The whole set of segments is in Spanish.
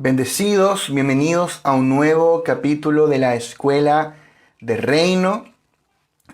Bendecidos, bienvenidos a un nuevo capítulo de la Escuela de Reino.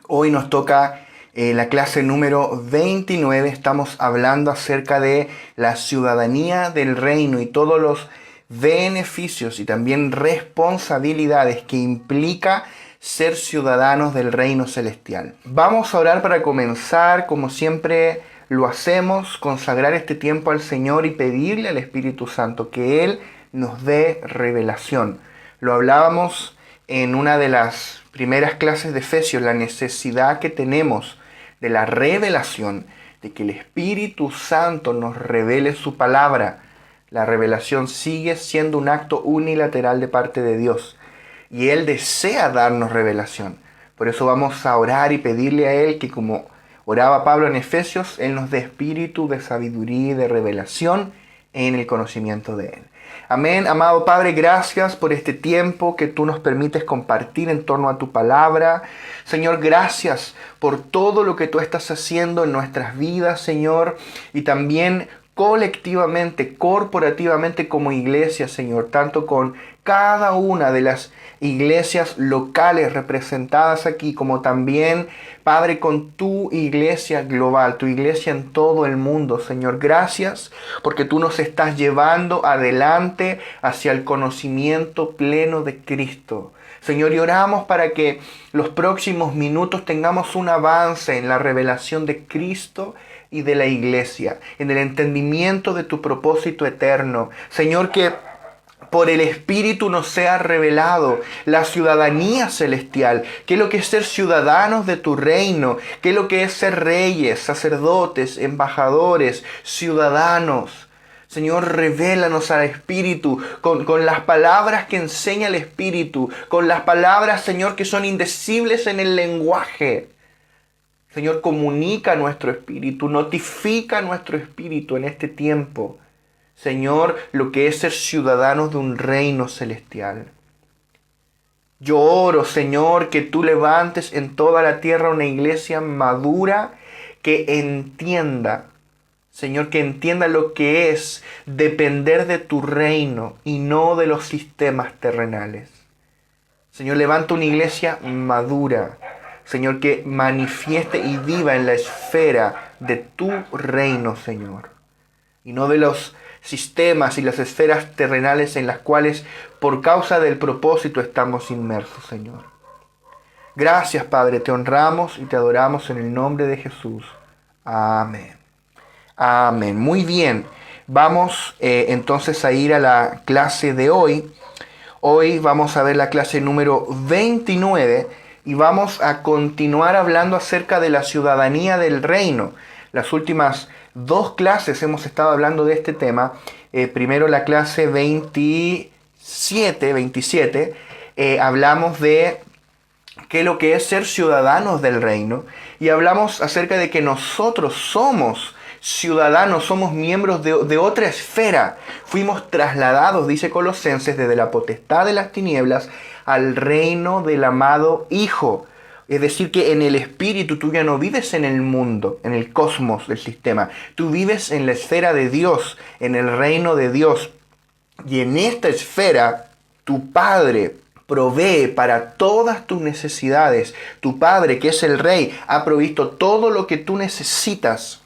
Hoy nos toca la clase número 29. Estamos hablando acerca de la ciudadanía del reino y todos los beneficios y también responsabilidades que implica ser ciudadanos del reino celestial. Vamos a orar para comenzar, como siempre lo hacemos, consagrar este tiempo al Señor y pedirle al Espíritu Santo que Él nos dé revelación. Lo hablábamos en una de las primeras clases de Efesios, la necesidad que tenemos de la revelación, de que el Espíritu Santo nos revele su palabra. La revelación sigue siendo un acto unilateral de parte de Dios y Él desea darnos revelación. Por eso vamos a orar y pedirle a Él que, como oraba Pablo en Efesios, Él nos dé espíritu de sabiduría y de revelación en el conocimiento de Él. Amén. Amado Padre, gracias por este tiempo que tú nos permites compartir en torno a tu palabra. Señor, gracias por todo lo que tú estás haciendo en nuestras vidas, Señor, y también colectivamente, corporativamente como iglesia, Señor, tanto con cada una de las iglesias locales representadas aquí, como también, Padre, con tu iglesia global, tu iglesia en todo el mundo, Señor. Gracias porque tú nos estás llevando adelante hacia el conocimiento pleno de Cristo. Señor, y oramos para que los próximos minutos tengamos un avance en la revelación de Cristo y de la iglesia, en el entendimiento de tu propósito eterno. Señor, que por el Espíritu nos sea revelado la ciudadanía celestial, qué es lo que es ser ciudadanos de tu reino, qué es lo que es ser reyes, sacerdotes, embajadores, ciudadanos. Señor, revélanos al Espíritu con las palabras que enseña el Espíritu, con las palabras, Señor, que son indecibles en el lenguaje. Señor, comunica nuestro espíritu, notifica nuestro espíritu en este tiempo, Señor, lo que es ser ciudadanos de un reino celestial. Yo oro, Señor, que tú levantes en toda la tierra una iglesia madura que entienda, Señor, que entienda lo que es depender de tu reino y no de los sistemas terrenales. Señor, levanta una iglesia madura, Señor, que manifieste y viva en la esfera de tu reino, Señor, y no de los sistemas y las esferas terrenales en las cuales por causa del propósito estamos inmersos, Señor. Gracias, Padre, te honramos y te adoramos en el nombre de Jesús. Amén. Amén. Muy bien, vamos entonces a ir a la clase de hoy. Hoy vamos a ver la clase número 29 y vamos a continuar hablando acerca de la ciudadanía del reino. Las últimas dos clases hemos estado hablando de este tema. Primero la clase 27, hablamos de qué es lo que es ser ciudadanos del reino. Y hablamos acerca de que nosotros somos ciudadanos, somos miembros de otra esfera. Fuimos trasladados, dice Colosenses, desde la potestad de las tinieblas al reino del amado Hijo. Es decir, que en el Espíritu tú ya no vives en el mundo, en el cosmos del sistema. Tú vives en la esfera de Dios, en el reino de Dios. Y en esta esfera, tu Padre provee para todas tus necesidades. Tu Padre, que es el Rey, ha provisto todo lo que tú necesitas.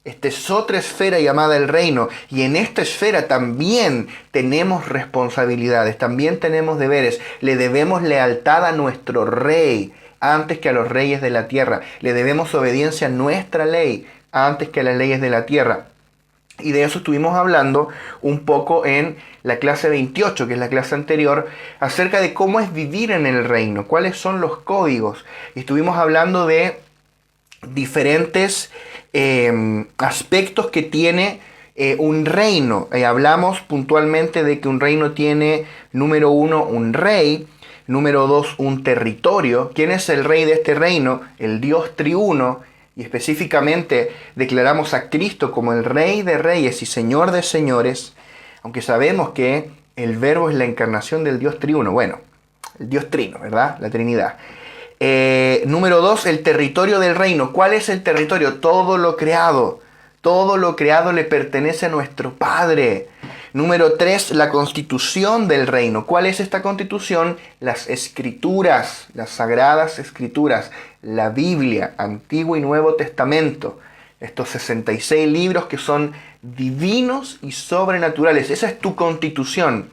Esta es otra esfera llamada el reino. Y en esta esfera también tenemos responsabilidades, también tenemos deberes. Le debemos lealtad a nuestro Rey antes que a los reyes de la tierra. Le debemos obediencia a nuestra ley antes que a las leyes de la tierra. Y de eso estuvimos hablando un poco en la clase 28, que es la clase anterior, acerca de cómo es vivir en el reino, cuáles son los códigos. Y estuvimos hablando de diferentes aspectos que tiene un reino. Hablamos puntualmente de que un reino tiene, número 1, un rey. Número 2, un territorio. ¿Quién es el rey de este reino? El Dios triuno. Y específicamente declaramos a Cristo como el Rey de Reyes y Señor de Señores, aunque sabemos que el Verbo es la encarnación del Dios triuno. Bueno, el Dios trino, ¿verdad? La Trinidad. Número 2, el territorio del reino. ¿Cuál es el territorio? Todo lo creado. Todo lo creado le pertenece a nuestro Padre. Número 3, la constitución del reino. ¿Cuál es esta constitución? Las escrituras, las sagradas escrituras, la Biblia, Antiguo y Nuevo Testamento. Estos 66 libros que son divinos y sobrenaturales. Esa es tu constitución.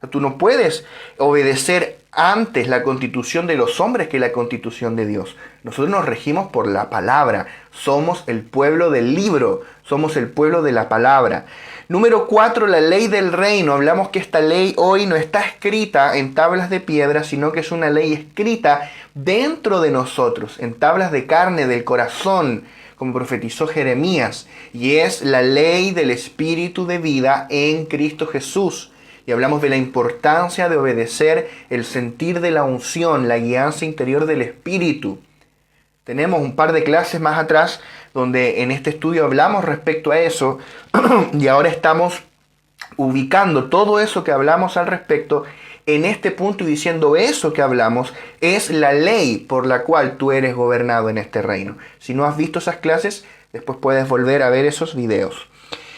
Tú no puedes obedecer antes la constitución de los hombres que la constitución de Dios. Nosotros nos regimos por la palabra. Somos el pueblo del libro. Somos el pueblo de la palabra. Número 4, la ley del reino. Hablamos que esta ley hoy no está escrita en tablas de piedra, sino que es una ley escrita dentro de nosotros, en tablas de carne, del corazón, como profetizó Jeremías. Y es la ley del Espíritu de vida en Cristo Jesús. Y hablamos de la importancia de obedecer el sentir de la unción, la guianza interior del Espíritu. Tenemos un par de clases más atrás donde en este estudio hablamos respecto a eso y ahora estamos ubicando todo eso que hablamos al respecto en este punto y diciendo eso que hablamos es la ley por la cual tú eres gobernado en este reino. Si no has visto esas clases, después puedes volver a ver esos videos.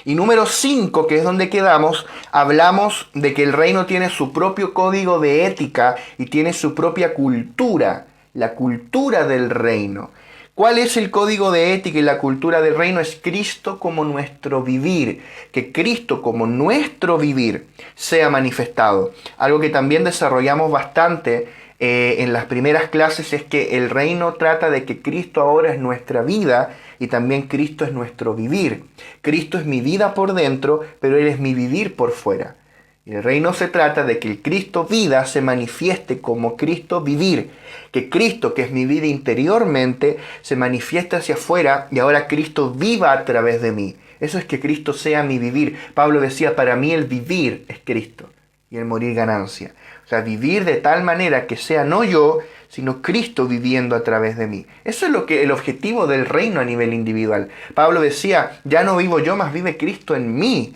Y número 5, que es donde quedamos, hablamos de que el reino tiene su propio código de ética y tiene su propia cultura, la cultura del reino. ¿Cuál es el código de ética y la cultura del reino? Es Cristo como nuestro vivir, que Cristo como nuestro vivir sea manifestado. Algo que también desarrollamos bastante en las primeras clases es que el reino trata de que Cristo ahora es nuestra vida y también Cristo es nuestro vivir. Cristo es mi vida por dentro, pero Él es mi vivir por fuera. Y el reino se trata de que el Cristo vida se manifieste como Cristo vivir. Que Cristo, que es mi vida interiormente, se manifieste hacia afuera y ahora Cristo viva a través de mí. Eso es que Cristo sea mi vivir. Pablo decía, para mí el vivir es Cristo y el morir ganancia. O sea, vivir de tal manera que sea no yo, sino Cristo viviendo a través de mí. Eso es el objetivo del reino a nivel individual. Pablo decía, ya no vivo yo, mas vive Cristo en mí.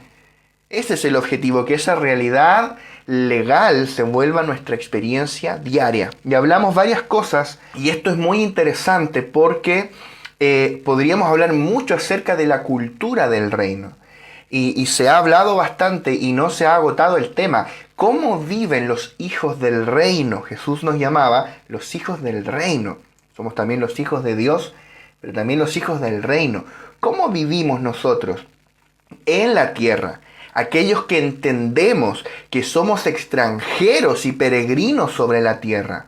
Ese es el objetivo, que esa realidad legal se vuelva nuestra experiencia diaria. Y hablamos varias cosas, y esto es muy interesante porque podríamos hablar mucho acerca de la cultura del reino. Y se ha hablado bastante y no se ha agotado el tema. ¿Cómo viven los hijos del reino? Jesús nos llamaba los hijos del reino. Somos también los hijos de Dios, pero también los hijos del reino. ¿Cómo vivimos nosotros en la tierra? Aquellos que entendemos que somos extranjeros y peregrinos sobre la tierra.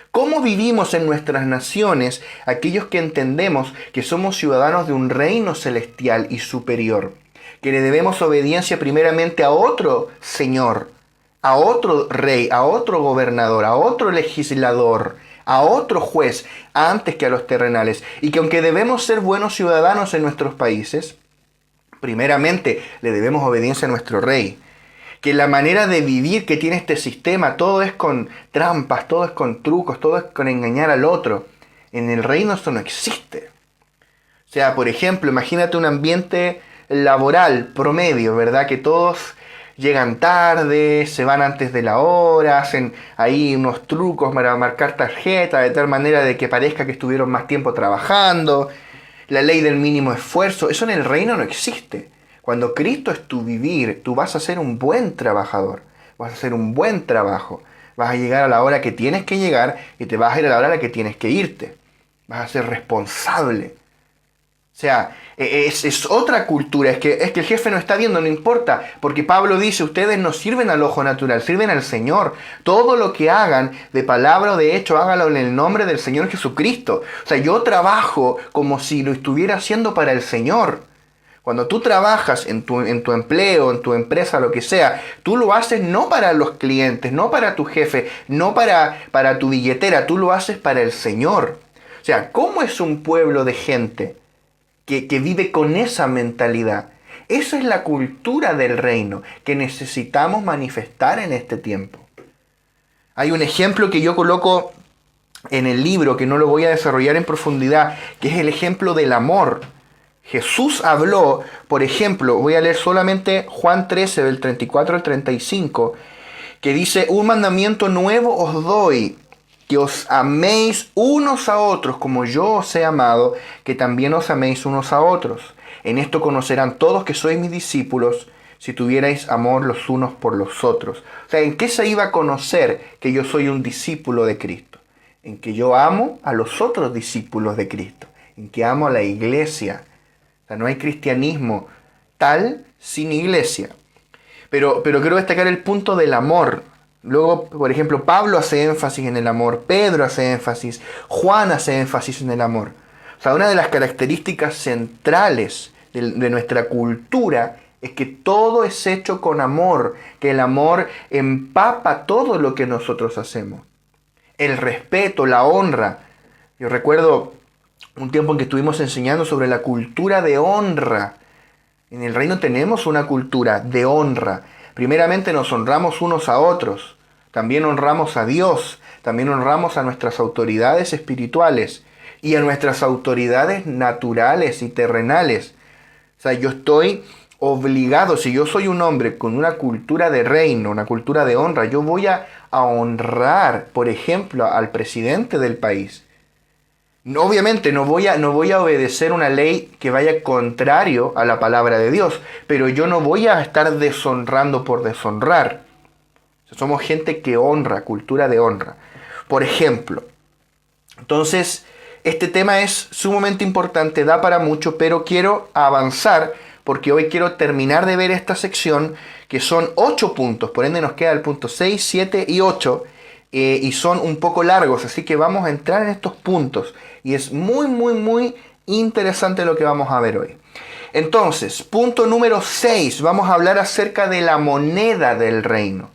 ¿Cómo vivimos en nuestras naciones aquellos que entendemos que somos ciudadanos de un reino celestial y superior? Que le debemos obediencia primeramente a otro Señor, a otro rey, a otro gobernador, a otro legislador, a otro juez, antes que a los terrenales. Y que aunque debemos ser buenos ciudadanos en nuestros países, primeramente le debemos obediencia a nuestro rey. Que la manera de vivir que tiene este sistema, todo es con trampas, todo es con trucos, todo es con engañar al otro. En el reino eso no existe. O sea, por ejemplo, imagínate un ambiente laboral promedio, ¿verdad? Que todos llegan tarde, se van antes de la hora, hacen ahí unos trucos para marcar tarjeta de tal manera de que parezca que estuvieron más tiempo trabajando. La ley del mínimo esfuerzo, eso en el reino no existe. Cuando Cristo es tu vivir, tú vas a ser un buen trabajador, vas a hacer un buen trabajo, vas a llegar a la hora que tienes que llegar y te vas a ir a la hora a la que tienes que irte. Vas a ser responsable. O sea, es otra cultura, es que el jefe no está viendo, no importa, porque Pablo dice, ustedes no sirven al ojo natural, sirven al Señor. Todo lo que hagan, de palabra o de hecho, hágalo en el nombre del Señor Jesucristo. O sea, yo trabajo como si lo estuviera haciendo para el Señor. Cuando tú trabajas en tu empleo, en tu empresa, lo que sea, tú lo haces no para los clientes, no para tu jefe, no para tu billetera, tú lo haces para el Señor. O sea, ¿cómo es un pueblo de gente que vive con esa mentalidad? Esa es la cultura del reino que necesitamos manifestar en este tiempo. Hay un ejemplo que yo coloco en el libro, que no lo voy a desarrollar en profundidad, que es el ejemplo del amor. Jesús habló, por ejemplo, voy a leer solamente Juan 13, del 34 al 35, que dice, un mandamiento nuevo os doy, que os améis unos a otros como yo os he amado, que también os améis unos a otros. En esto conocerán todos que sois mis discípulos, si tuvierais amor los unos por los otros. O sea, ¿en qué se iba a conocer que yo soy un discípulo de Cristo? En que yo amo a los otros discípulos de Cristo, en que amo a la iglesia. O sea, no hay cristianismo tal sin iglesia. Pero quiero destacar el punto del amor. Luego, por ejemplo, Pablo hace énfasis en el amor, Pedro hace énfasis, Juan hace énfasis en el amor. O sea, una de las características centrales de nuestra cultura es que todo es hecho con amor, que el amor empapa todo lo que nosotros hacemos. El respeto, la honra. Yo recuerdo un tiempo en que estuvimos enseñando sobre la cultura de honra. En el reino tenemos una cultura de honra. Primeramente nos honramos unos a otros, también honramos a Dios, también honramos a nuestras autoridades espirituales y a nuestras autoridades naturales y terrenales. O sea, yo estoy obligado, si yo soy un hombre con una cultura de reino, una cultura de honra, yo voy a honrar, por ejemplo, al presidente del país. Obviamente no voy a obedecer una ley que vaya contrario a la palabra de Dios, pero yo no voy a estar deshonrando por deshonrar. Somos gente que honra, cultura de honra. Por ejemplo, entonces este tema es sumamente importante, da para mucho, pero quiero avanzar porque hoy quiero terminar de ver esta sección que son 8 puntos, por ende nos queda el punto 6, 7 y 8. Y son un poco largos, así que vamos a entrar en estos puntos. Y es muy interesante lo que vamos a ver hoy. Entonces, punto número 6, vamos a hablar acerca de la moneda del reino.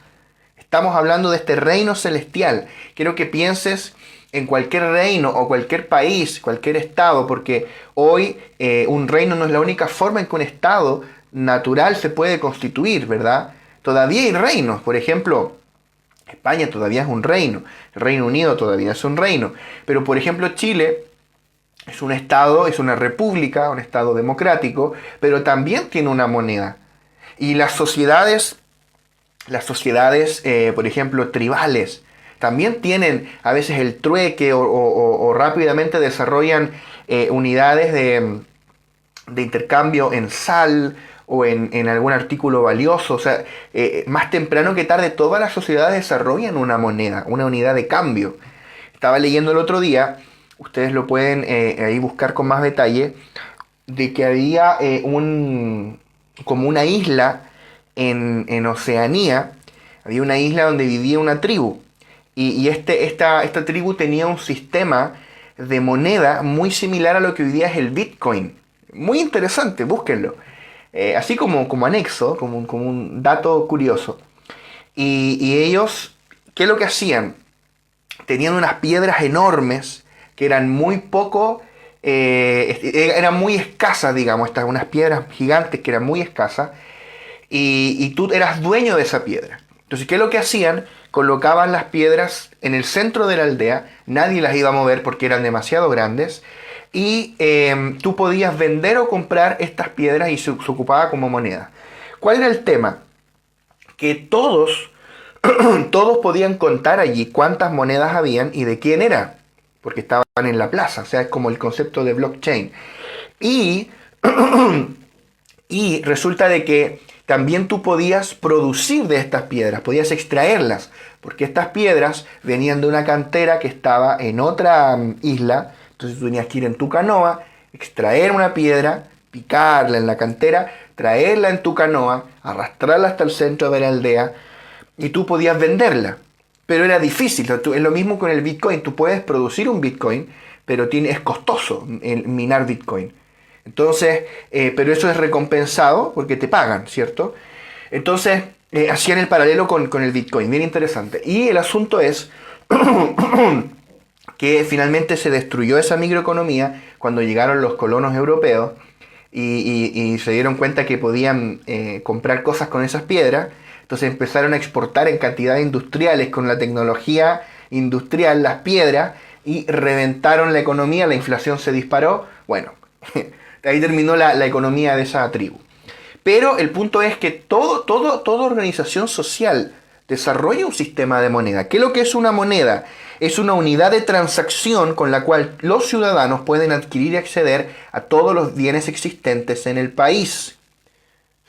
Estamos hablando de este reino celestial. Quiero que pienses en cualquier reino o cualquier país, cualquier estado, porque hoy un reino no es la única forma en que un estado natural se puede constituir, ¿verdad? Todavía hay reinos, por ejemplo, España todavía es un reino, el Reino Unido todavía es un reino, pero por ejemplo Chile es un estado, es una república, un estado democrático, pero también tiene una moneda. Y las sociedades, por ejemplo, tribales, también tienen a veces el trueque o rápidamente desarrollan unidades de intercambio en sal, o en algún artículo valioso. O sea, más temprano que tarde todas las sociedades desarrollan una moneda, una unidad de cambio. Estaba leyendo el otro día, ustedes lo pueden ahí buscar con más detalle, de que había como una isla en Oceanía, había una isla donde vivía una tribu. Y esta tribu tenía un sistema de moneda muy similar a lo que hoy día es el Bitcoin. Muy interesante, búsquenlo. Así como anexo, como un dato curioso. Y ellos, ¿qué es lo que hacían? Tenían unas piedras enormes que eran muy poco, eran muy escasas, digamos, unas piedras gigantes que eran muy escasas, y tú eras dueño de esa piedra. Entonces, ¿qué es lo que hacían? Colocaban las piedras en el centro de la aldea, nadie las iba a mover porque eran demasiado grandes, y tú podías vender o comprar estas piedras y se ocupaba como moneda. ¿Cuál era el tema? Que todos podían contar allí cuántas monedas habían y de quién era, porque estaban en la plaza, o sea, es como el concepto de blockchain. Y resulta de que también tú podías producir de estas piedras, podías extraerlas, porque estas piedras venían de una cantera que estaba en otra isla. Entonces tú tenías que ir en tu canoa, extraer una piedra, picarla en la cantera, traerla en tu canoa, arrastrarla hasta el centro de la aldea y tú podías venderla. Pero era difícil, es lo mismo con el Bitcoin. Tú puedes producir un Bitcoin, pero es costoso el minar Bitcoin. Entonces, pero eso es recompensado porque te pagan, ¿cierto? Entonces, hacían el paralelo con el Bitcoin, bien interesante. Y el asunto es que finalmente se destruyó esa microeconomía cuando llegaron los colonos europeos y se dieron cuenta que podían comprar cosas con esas piedras. Entonces empezaron a exportar en cantidades industriales con la tecnología industrial las piedras y reventaron la economía, la inflación se disparó. Bueno, ahí terminó la economía de esa tribu. Pero el punto es que toda organización social desarrolla un sistema de moneda. ¿Qué es lo que es una moneda? Es una unidad de transacción con la cual los ciudadanos pueden adquirir y acceder a todos los bienes existentes en el país.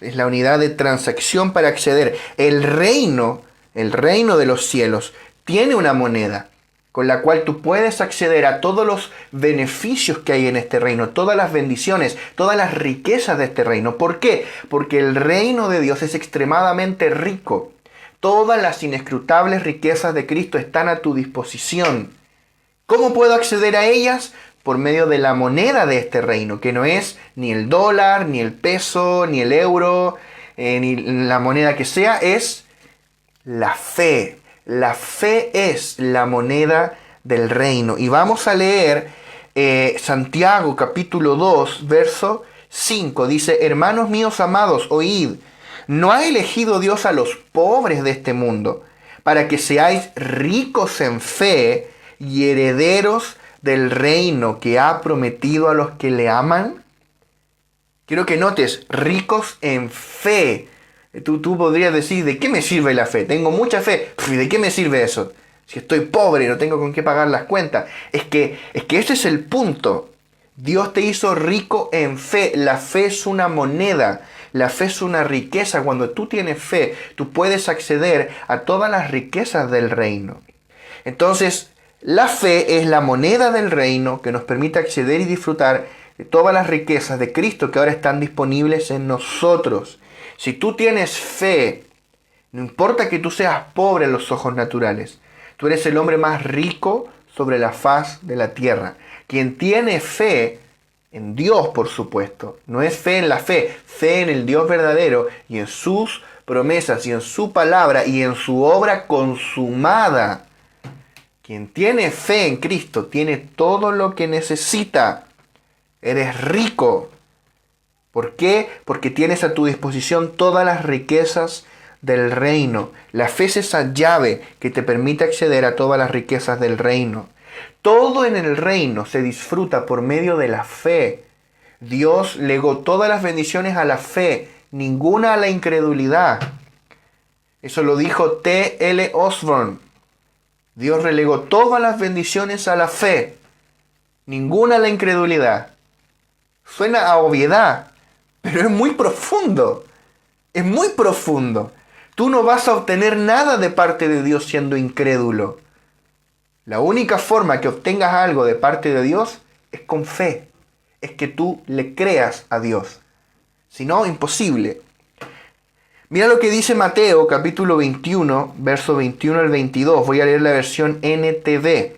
Es la unidad de transacción para acceder. El reino de los cielos, tiene una moneda con la cual tú puedes acceder a todos los beneficios que hay en este reino, todas las bendiciones, todas las riquezas de este reino. ¿Por qué? Porque el reino de Dios es extremadamente rico. Todas las inescrutables riquezas de Cristo están a tu disposición. ¿Cómo puedo acceder a ellas? Por medio de la moneda de este reino, que no es ni el dólar, ni el peso, ni el euro, ni la moneda que sea, es la fe. La fe es la moneda del reino. Y vamos a leer Santiago capítulo 2, verso 5. Dice: hermanos míos amados, oíd, ¿no ha elegido Dios a los pobres de este mundo para que seáis ricos en fe y herederos del reino que ha prometido a los que le aman? Quiero que notes, ricos en fe. Tú podrías decir, ¿de qué me sirve la fe? Tengo mucha fe. ¿Y de qué me sirve eso? Si estoy pobre y no tengo con qué pagar las cuentas. Es que ese es el punto. Dios te hizo rico en fe. La fe es una moneda. La fe es una riqueza. Cuando tú tienes fe, tú puedes acceder a todas las riquezas del reino. Entonces, la fe es la moneda del reino que nos permite acceder y disfrutar de todas las riquezas de Cristo que ahora están disponibles en nosotros. Si tú tienes fe, no importa que tú seas pobre en los ojos naturales, tú eres el hombre más rico sobre la faz de la tierra. Quien tiene fe en Dios, por supuesto, no es fe en la fe, fe en el Dios verdadero y en sus promesas y en su palabra y en su obra consumada. Quien tiene fe en Cristo tiene todo lo que necesita. Eres rico. ¿Por qué? Porque tienes a tu disposición todas las riquezas del reino. La fe es esa llave que te permite acceder a todas las riquezas del reino. Todo en el reino se disfruta por medio de la fe. Dios legó todas las bendiciones a la fe, ninguna a la incredulidad. Eso lo dijo T.L. Osborne. Dios relegó todas las bendiciones a la fe, ninguna a la incredulidad. Suena a obviedad, pero es muy profundo. Es muy profundo. Tú no vas a obtener nada de parte de Dios siendo incrédulo. La única forma que obtengas algo de parte de Dios es con fe. Es que tú le creas a Dios. Si no, imposible. Mira lo que dice Mateo capítulo 21, verso 21 al 22. Voy a leer la versión NTV.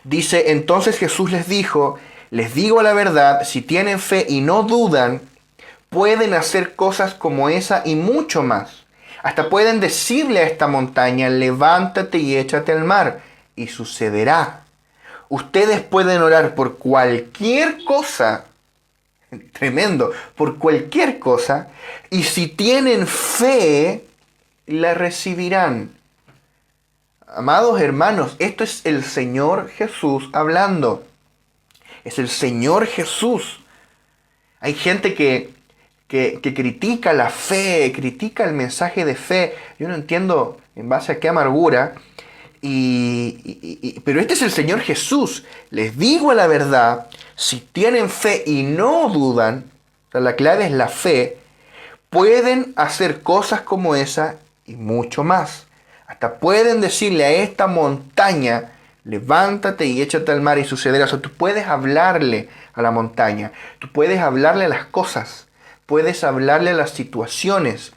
Dice: entonces Jesús les dijo: les digo la verdad, si tienen fe y no dudan, pueden hacer cosas como esa y mucho más. Hasta pueden decirle a esta montaña: levántate y échate al mar, y sucederá. Ustedes pueden orar por cualquier cosa, tremendo, por cualquier cosa, y si tienen fe, la recibirán. Amados hermanos, esto es el Señor Jesús hablando. Es el Señor Jesús. Hay gente que critica la fe, critica el mensaje de fe. Yo no entiendo en base a qué amargura. Pero este es el Señor Jesús. Les digo la verdad, si tienen fe y no dudan, o sea, la clave es la fe, pueden hacer cosas como esa y mucho más. Hasta pueden decirle a esta montaña: levántate y échate al mar, y sucederá. O sea, tú puedes hablarle a la montaña, tú puedes hablarle a las cosas, puedes hablarle a las situaciones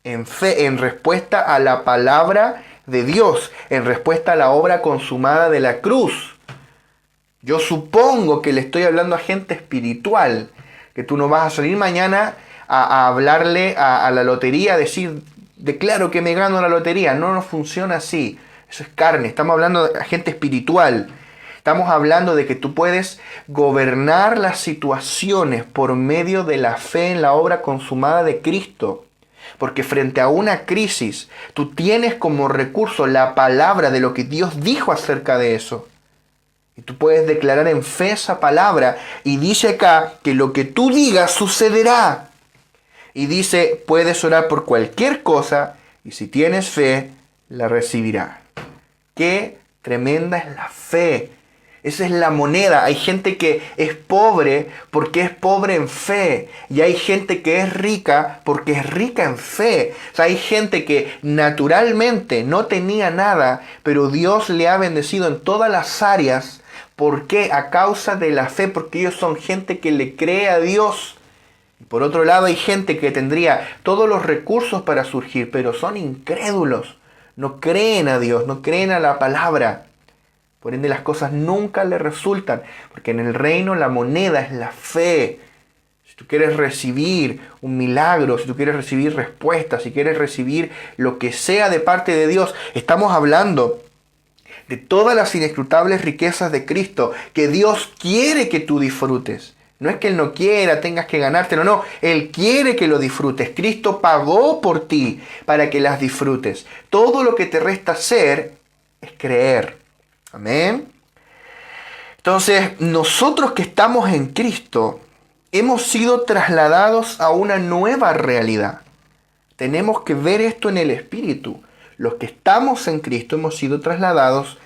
en fe, en respuesta a la palabra de Dios, en respuesta a la obra consumada de la cruz. Yo supongo que le estoy hablando a gente espiritual, que tú no vas a salir mañana a hablarle a la lotería, a decir: declaro que me gano la lotería. No funciona así. Eso es carne. Estamos hablando de gente espiritual. Estamos hablando de que tú puedes gobernar las situaciones por medio de la fe en la obra consumada de Cristo. Porque frente a una crisis, tú tienes como recurso la palabra de lo que Dios dijo acerca de eso. Y tú puedes declarar en fe esa palabra. Y dice acá que lo que tú digas sucederá. Y dice: puedes orar por cualquier cosa y si tienes fe, la recibirás. Qué tremenda es la fe. Esa es la moneda. Hay gente que es pobre porque es pobre en fe. Y hay gente que es rica porque es rica en fe. O sea, hay gente que naturalmente no tenía nada, pero Dios le ha bendecido en todas las áreas. ¿Por qué? A causa de la fe, porque ellos son gente que le cree a Dios. Y por otro lado hay gente que tendría todos los recursos para surgir, pero son incrédulos. No creen a Dios, no creen a la palabra. Por ende las cosas nunca le resultan, porque en el reino la moneda es la fe. Si tú quieres recibir un milagro, si tú quieres recibir respuestas, si quieres recibir lo que sea de parte de Dios, estamos hablando de todas las inescrutables riquezas de Cristo que Dios quiere que tú disfrutes. No es que Él no quiera, tengas que ganártelo, no. Él quiere que lo disfrutes. Cristo pagó por ti para que las disfrutes. Todo lo que te resta hacer es creer. Amén. Entonces, nosotros que estamos en Cristo, hemos sido trasladados a una nueva realidad. Tenemos que ver esto en el Espíritu. Los que estamos en Cristo hemos sido trasladados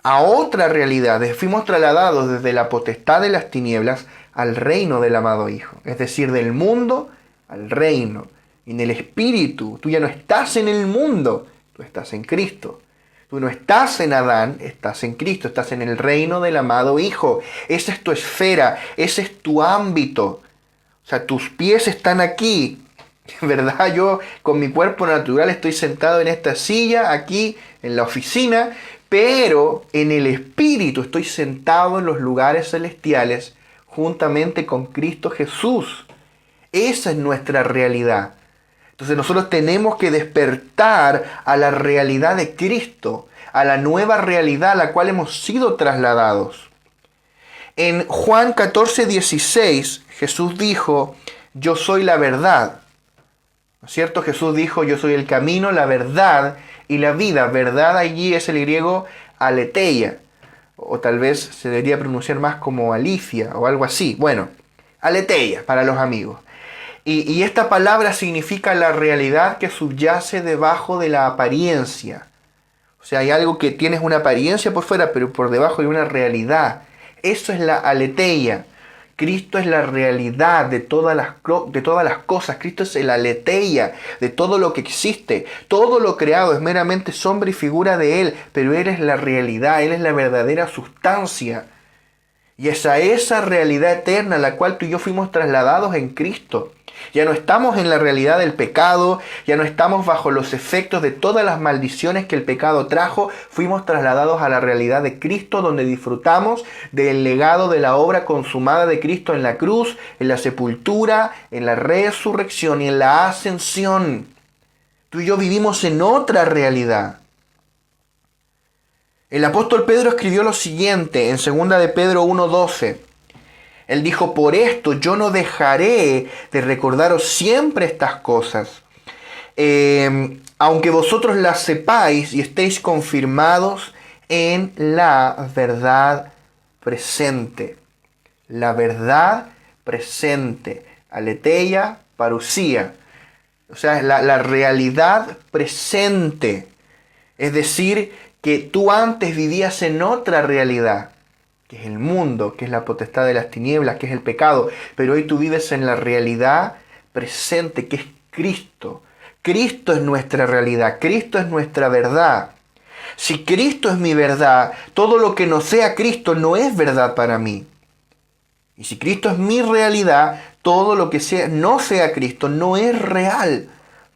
a otra realidad. Fuimos trasladados desde la potestad de las tinieblas al reino del amado Hijo. Es decir, del mundo al reino. Y en el Espíritu, tú ya no estás en el mundo, tú estás en Cristo. Tú no estás en Adán, estás en Cristo, estás en el reino del amado Hijo. Esa es tu esfera, ese es tu ámbito. O sea, tus pies están aquí. ¿Verdad? Yo con mi cuerpo natural estoy sentado en esta silla, aquí en la oficina, pero en el Espíritu estoy sentado en los lugares celestiales juntamente con Cristo Jesús. Esa es nuestra realidad. Entonces nosotros tenemos que despertar a la realidad de Cristo, a la nueva realidad a la cual hemos sido trasladados. En Juan 14:16 Jesús dijo, yo soy la verdad. ¿No es cierto? Jesús dijo, yo soy el camino, la verdad y la vida. Verdad allí es el griego aletheia, o tal vez se debería pronunciar más como alicia o algo así. Bueno, aletheia para los amigos. Y esta palabra significa la realidad que subyace debajo de la apariencia. O sea, hay algo que tienes una apariencia por fuera, pero por debajo hay una realidad. Eso es la aletheia. Cristo es la realidad de todas las cosas. Cristo es el aletheia de todo lo que existe. Todo lo creado es meramente sombra y figura de Él, pero Él es la realidad, Él es la verdadera sustancia. Y es a esa realidad eterna a la cual tú y yo fuimos trasladados en Cristo. Ya no estamos en la realidad del pecado, ya no estamos bajo los efectos de todas las maldiciones que el pecado trajo. Fuimos trasladados a la realidad de Cristo, donde disfrutamos del legado de la obra consumada de Cristo en la cruz, en la sepultura, en la resurrección y en la ascensión. Tú y yo vivimos en otra realidad. El apóstol Pedro escribió lo siguiente en 2 de Pedro 1:12. Él dijo, por esto yo no dejaré de recordaros siempre estas cosas, aunque vosotros las sepáis y estéis confirmados en la verdad presente. La verdad presente. Aletheia, parusía. O sea, la realidad presente. Es decir, que tú antes vivías en otra realidad, que es el mundo, que es la potestad de las tinieblas, que es el pecado. Pero hoy tú vives en la realidad presente, que es Cristo. Cristo es nuestra realidad, Cristo es nuestra verdad. Si Cristo es mi verdad, todo lo que no sea Cristo no es verdad para mí. Y si Cristo es mi realidad, todo lo que no sea Cristo no es real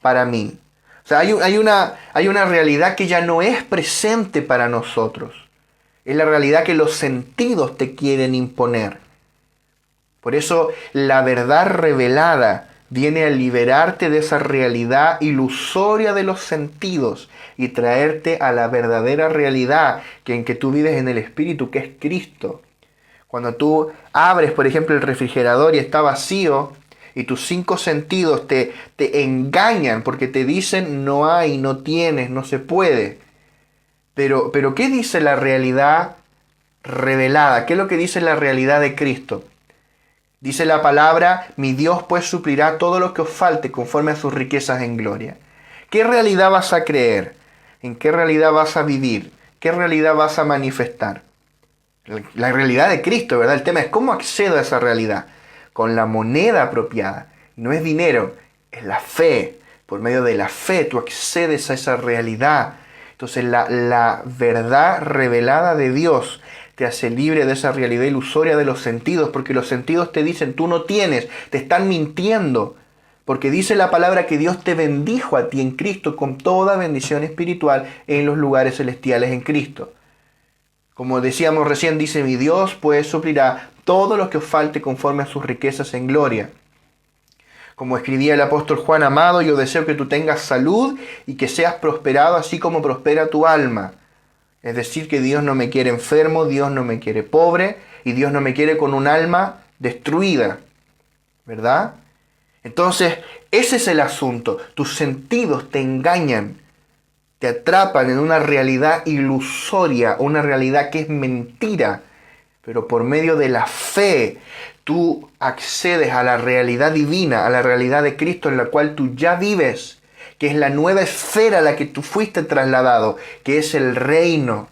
para mí. O sea, hay una realidad que ya no es presente para nosotros. Es la realidad que los sentidos te quieren imponer. Por eso la verdad revelada viene a liberarte de esa realidad ilusoria de los sentidos y traerte a la verdadera realidad en que tú vives en el Espíritu, que es Cristo. Cuando tú abres, por ejemplo, el refrigerador y está vacío y tus 5 sentidos te engañan porque te dicen no hay, no tienes, no se puede. Pero ¿qué dice la realidad revelada? ¿Qué es lo que dice la realidad de Cristo? Dice la palabra, mi Dios pues suplirá todo lo que os falte conforme a sus riquezas en gloria. ¿Qué realidad vas a creer? ¿En qué realidad vas a vivir? ¿Qué realidad vas a manifestar? La realidad de Cristo, ¿verdad? El tema es cómo accedo a esa realidad. Con la moneda apropiada. No es dinero, es la fe. Por medio de la fe tú accedes a esa realidad. Entonces la verdad revelada de Dios te hace libre de esa realidad ilusoria de los sentidos, porque los sentidos te dicen, tú no tienes, te están mintiendo. Porque dice la palabra que Dios te bendijo a ti en Cristo con toda bendición espiritual en los lugares celestiales en Cristo. Como decíamos recién, dice, mi Dios pues suplirá todo lo que os falte conforme a sus riquezas en gloria. Como escribía el apóstol Juan, amado, yo deseo que tú tengas salud y que seas prosperado así como prospera tu alma. Es decir, que Dios no me quiere enfermo, Dios no me quiere pobre y Dios no me quiere con un alma destruida, ¿verdad? Entonces, ese es el asunto. Tus sentidos te engañan, te atrapan en una realidad ilusoria, una realidad que es mentira. Pero por medio de la fe, tú accedes a la realidad divina, a la realidad de Cristo en la cual tú ya vives, que es la nueva esfera a la que tú fuiste trasladado, que es el reino.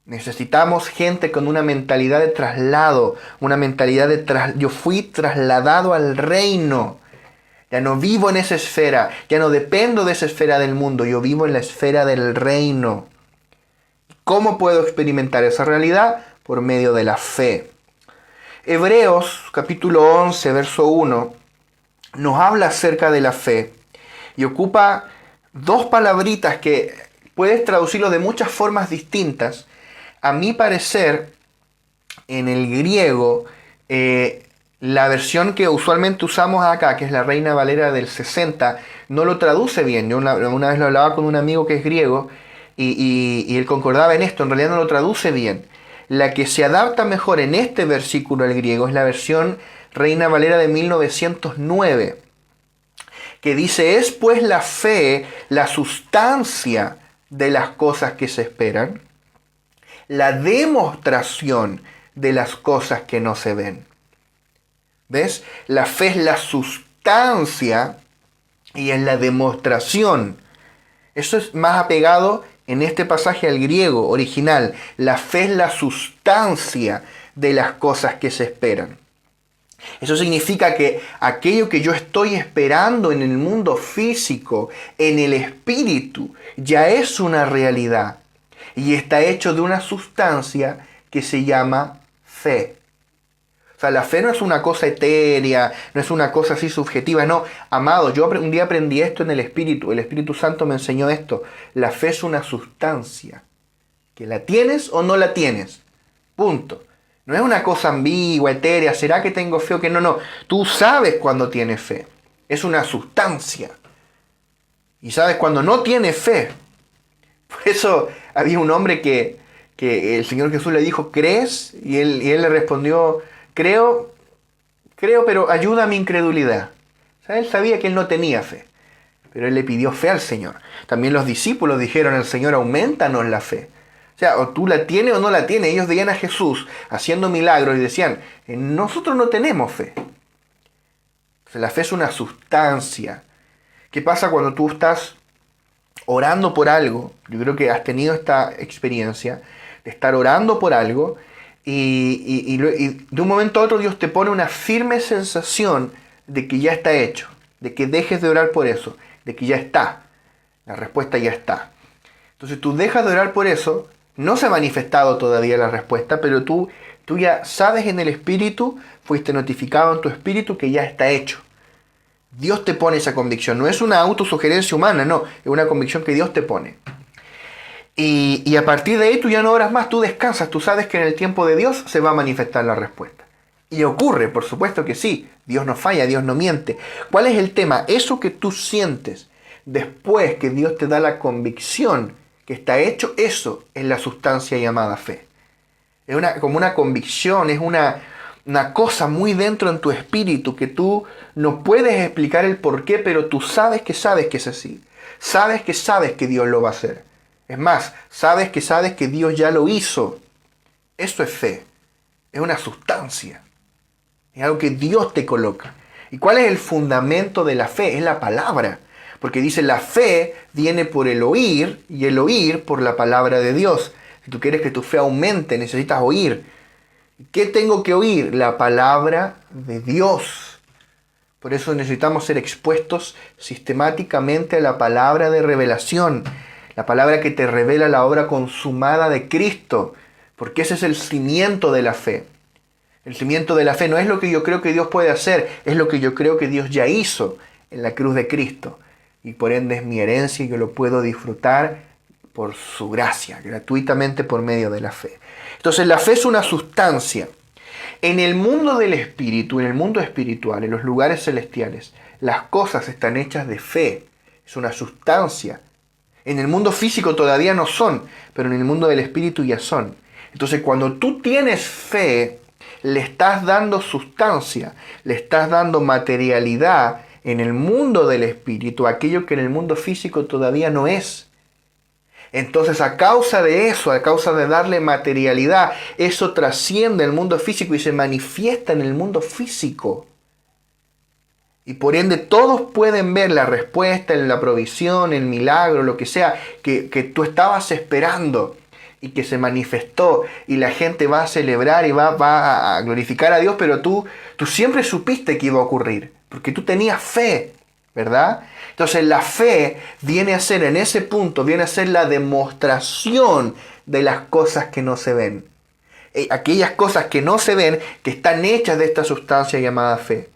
Necesitamos gente con una mentalidad de traslado, una mentalidad de yo fui trasladado al reino. Ya no vivo en esa esfera, ya no dependo de esa esfera del mundo, yo vivo en la esfera del reino. ¿Cómo puedo experimentar esa realidad? Por medio de la fe. Hebreos capítulo 11, verso 1, nos habla acerca de la fe y ocupa dos palabritas que puedes traducirlo de muchas formas distintas. A mi parecer, en el griego, la versión que usualmente usamos acá, que es la Reina Valera del 60, no lo traduce bien. Yo una vez lo hablaba con un amigo que es griego y él concordaba en esto, en realidad no lo traduce bien. La que se adapta mejor en este versículo al griego es la versión Reina Valera de 1909, que dice, es pues la fe la sustancia de las cosas que se esperan, la demostración de las cosas que no se ven. ¿Ves? La fe es la sustancia y es la demostración. Eso es más apegado en este pasaje al griego original. La fe es la sustancia de las cosas que se esperan. Eso significa que aquello que yo estoy esperando en el mundo físico, en el espíritu, ya es una realidad. Y está hecho de una sustancia que se llama fe. O sea, la fe no es una cosa etérea, no es una cosa así subjetiva, no. Amado, yo un día aprendí esto en el Espíritu Santo me enseñó esto. La fe es una sustancia, que la tienes o no la tienes, punto. No es una cosa ambigua, etérea, ¿será que tengo fe o que no? No, tú sabes cuando tienes fe, es una sustancia. Y sabes cuando no tienes fe. Por eso había un hombre que el Señor Jesús le dijo, ¿crees? Y él le respondió, Creo, pero ayuda a mi incredulidad. O sea, él sabía que él no tenía fe, pero él le pidió fe al Señor. También los discípulos dijeron al Señor, aumentanos la fe. O sea, o tú la tienes o no la tienes. Ellos veían a Jesús haciendo milagros y decían, nosotros no tenemos fe. O sea, la fe es una sustancia. ¿Qué pasa cuando tú estás orando por algo? Yo creo que has tenido esta experiencia de estar orando por algo y de un momento a otro Dios te pone una firme sensación de que ya está hecho, de que dejes de orar por eso, de que ya está, la respuesta ya está. Entonces tú dejas de orar por eso, no se ha manifestado todavía la respuesta, pero tú ya sabes en el espíritu, fuiste notificado en tu espíritu que ya está hecho. Dios te pone esa convicción, no es una autosugerencia humana, no, es una convicción que Dios te pone. Y a partir de ahí tú ya no oras más, tú descansas, tú sabes que en el tiempo de Dios se va a manifestar la respuesta. Y ocurre, por supuesto que sí, Dios no falla, Dios no miente. ¿Cuál es el tema? Eso que tú sientes después que Dios te da la convicción que está hecho, eso es la sustancia llamada fe. Es como una convicción, es una cosa muy dentro en tu espíritu que tú no puedes explicar el por qué, pero tú sabes que es así. Sabes que Dios lo va a hacer. Es más, sabes que Dios ya lo hizo. Eso es fe. Es una sustancia. Es algo que Dios te coloca. ¿Y cuál es el fundamento de la fe? Es la palabra. Porque dice, la fe viene por el oír y el oír por la palabra de Dios. Si tú quieres que tu fe aumente, necesitas oír. ¿Qué tengo que oír? La palabra de Dios. Por eso necesitamos ser expuestos sistemáticamente a la palabra de revelación. La palabra que te revela la obra consumada de Cristo. Porque ese es el cimiento de la fe. El cimiento de la fe no es lo que yo creo que Dios puede hacer, es lo que yo creo que Dios ya hizo en la cruz de Cristo. Y por ende es mi herencia y yo lo puedo disfrutar por su gracia, gratuitamente por medio de la fe. Entonces la fe es una sustancia. En el mundo del espíritu, en el mundo espiritual, en los lugares celestiales, las cosas están hechas de fe. Es una sustancia. En el mundo físico todavía no son, pero en el mundo del espíritu ya son. Entonces cuando tú tienes fe, le estás dando sustancia, le estás dando materialidad en el mundo del espíritu, aquello que en el mundo físico todavía no es. Entonces a causa de eso, a causa de darle materialidad, eso trasciende el mundo físico y se manifiesta en el mundo físico. Y por ende todos pueden ver la respuesta, la provisión, el milagro, lo que sea que tú estabas esperando y que se manifestó, y la gente va a celebrar y va a glorificar a Dios, pero tú siempre supiste que iba a ocurrir, porque tú tenías fe, ¿verdad? Entonces la fe viene a ser, en ese punto, viene a ser la demostración de las cosas que no se ven. Aquellas cosas que no se ven, que están hechas de esta sustancia llamada fe.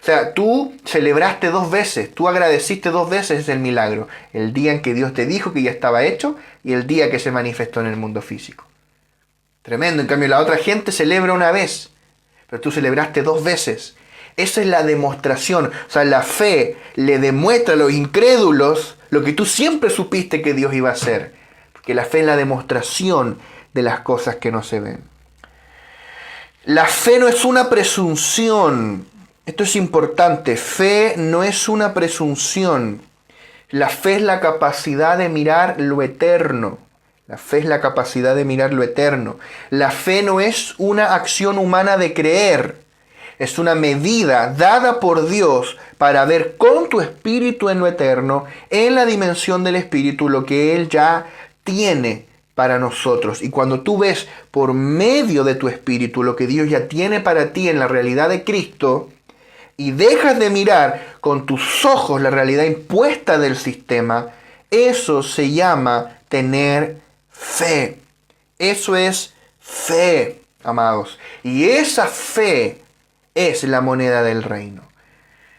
O sea, tú celebraste 2 veces, tú agradeciste 2 veces el milagro. El día en que Dios te dijo que ya estaba hecho y el día que se manifestó en el mundo físico. Tremendo. En cambio, la otra gente celebra una vez, pero tú celebraste 2 veces. Esa es la demostración. O sea, la fe le demuestra a los incrédulos lo que tú siempre supiste que Dios iba a hacer. Porque la fe es la demostración de las cosas que no se ven. La fe no es una presunción. Esto es importante. Fe no es una presunción. La fe es la capacidad de mirar lo eterno. La fe es la capacidad de mirar lo eterno. La fe no es una acción humana de creer. Es una medida dada por Dios para ver con tu espíritu en lo eterno, en la dimensión del espíritu, lo que Él ya tiene para nosotros. Y cuando tú ves por medio de tu espíritu lo que Dios ya tiene para ti en la realidad de Cristo, y dejas de mirar con tus ojos la realidad impuesta del sistema, eso se llama tener fe. Eso es fe, amados. Y esa fe es la moneda del reino.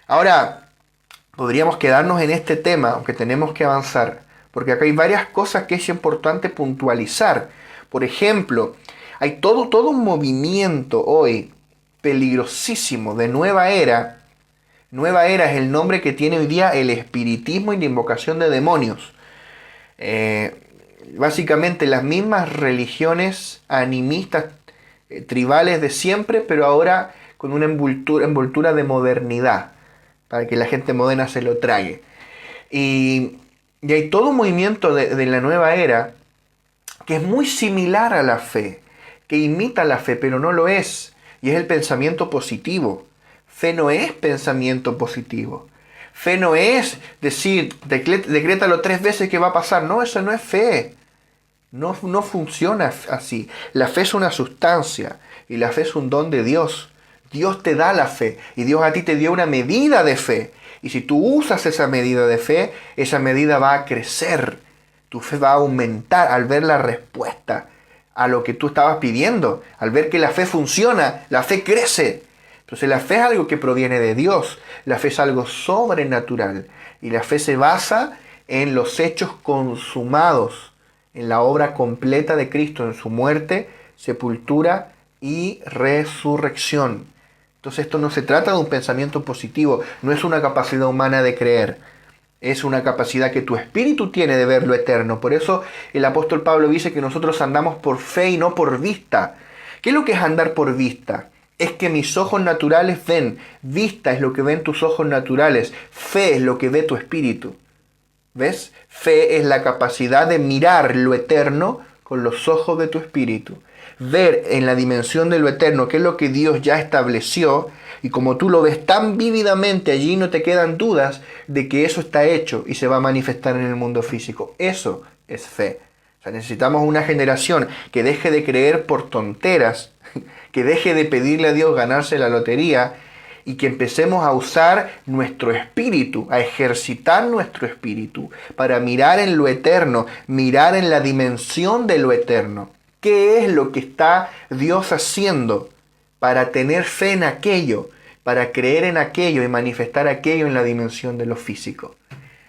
Ahora, podríamos quedarnos en este tema, aunque tenemos que avanzar, porque acá hay varias cosas que es importante puntualizar. Por ejemplo, hay todo un movimiento hoy peligrosísimo de nueva era. Nueva era es el nombre que tiene hoy día el espiritismo y la invocación de demonios. Básicamente las mismas religiones animistas tribales de siempre, pero ahora con una envoltura de modernidad, para que la gente moderna se lo trague. Y hay todo un movimiento de la nueva era que es muy similar a la fe, que imita la fe, pero no lo es. Y es el pensamiento positivo. Fe no es pensamiento positivo. Fe no es decir, decrétalo 3 veces que va a pasar. No, eso no es fe. No funciona así. La fe es una sustancia y la fe es un don de Dios. Dios te da la fe y Dios a ti te dio una medida de fe. Y si tú usas esa medida de fe, esa medida va a crecer. Tu fe va a aumentar al ver la respuesta a lo que tú estabas pidiendo. Al ver que la fe funciona, la fe crece. Entonces la fe es algo que proviene de Dios. La fe es algo sobrenatural. Y la fe se basa en los hechos consumados, en la obra completa de Cristo, en su muerte, sepultura y resurrección. Entonces esto no se trata de un pensamiento positivo, no es una capacidad humana de creer. Es una capacidad que tu espíritu tiene de ver lo eterno. Por eso el apóstol Pablo dice que nosotros andamos por fe y no por vista. ¿Qué es lo que es andar por vista? Es que mis ojos naturales ven. Vista es lo que ven tus ojos naturales. Fe es lo que ve tu espíritu. ¿Ves? Fe es la capacidad de mirar lo eterno con los ojos de tu espíritu. Ver en la dimensión de lo eterno qué es lo que Dios ya estableció, y como tú lo ves tan vívidamente allí, no te quedan dudas de que eso está hecho y se va a manifestar en el mundo físico. Eso es fe. sea, necesitamos una generación que deje de creer por tonteras, que deje de pedirle a Dios ganarse la lotería y que empecemos a usar nuestro espíritu, a ejercitar nuestro espíritu para mirar en lo eterno, mirar en la dimensión de lo eterno. ¿Qué es lo que está Dios haciendo para tener fe en aquello, para creer en aquello y manifestar aquello en la dimensión de lo físico?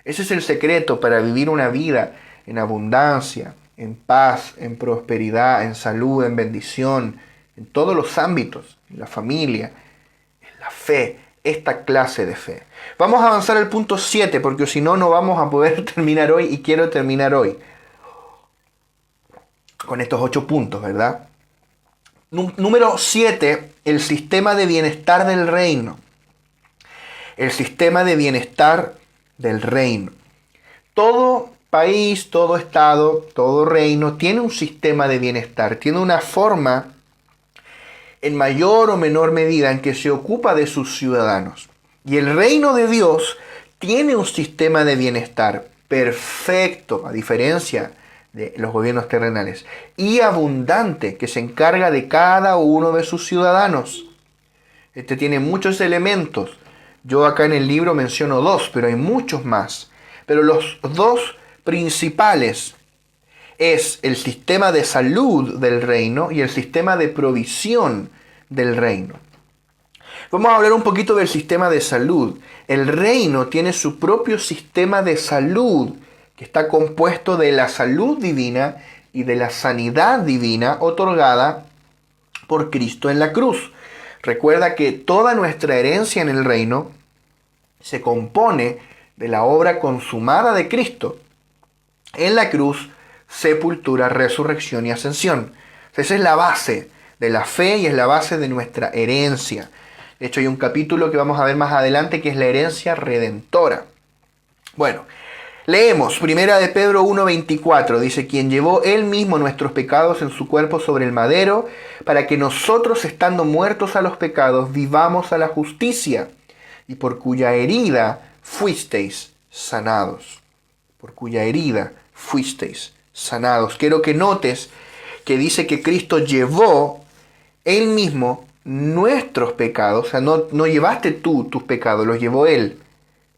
Ese es el secreto para vivir una vida en abundancia, en paz, en prosperidad, en salud, en bendición, en todos los ámbitos, en la familia, en la fe, esta clase de fe. Vamos a avanzar al punto 7, porque si no, no vamos a poder terminar hoy y quiero terminar hoy con estos 8 puntos, ¿verdad? Número 7, el sistema de bienestar del reino. El sistema de bienestar del reino. Todo país, todo estado, todo reino tiene un sistema de bienestar, tiene una forma en mayor o menor medida en que se ocupa de sus ciudadanos. Y el reino de Dios tiene un sistema de bienestar perfecto, a diferencia de los gobiernos terrenales, y abundante, que se encarga de cada uno de sus ciudadanos. Este tiene muchos elementos. Yo acá en el libro menciono 2, pero hay muchos más. Pero los 2 principales es el sistema de salud del reino y el sistema de provisión del reino. Vamos a hablar un poquito del sistema de salud. El reino tiene su propio sistema de salud, que está compuesto de la salud divina y de la sanidad divina otorgada por Cristo en la cruz. Recuerda que toda nuestra herencia en el reino se compone de la obra consumada de Cristo en la cruz, sepultura, resurrección y ascensión. Esa es la base de la fe y es la base de nuestra herencia. De hecho, hay un capítulo que vamos a ver más adelante que es la herencia redentora. Bueno, leemos, 1 de Pedro 1:24, dice, quien llevó él mismo nuestros pecados en su cuerpo sobre el madero, para que nosotros, estando muertos a los pecados, vivamos a la justicia, y por cuya herida fuisteis sanados. Por cuya herida fuisteis sanados. Quiero que notes que dice que Cristo llevó él mismo nuestros pecados, o sea, no llevaste tú tus pecados, los llevó él.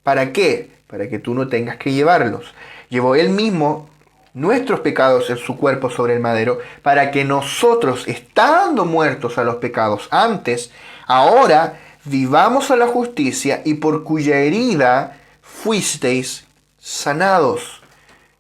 ¿Para qué? Para que tú no tengas que llevarlos. Llevó él mismo nuestros pecados en su cuerpo sobre el madero, para que nosotros, estando muertos a los pecados antes, ahora vivamos a la justicia, y por cuya herida fuisteis sanados.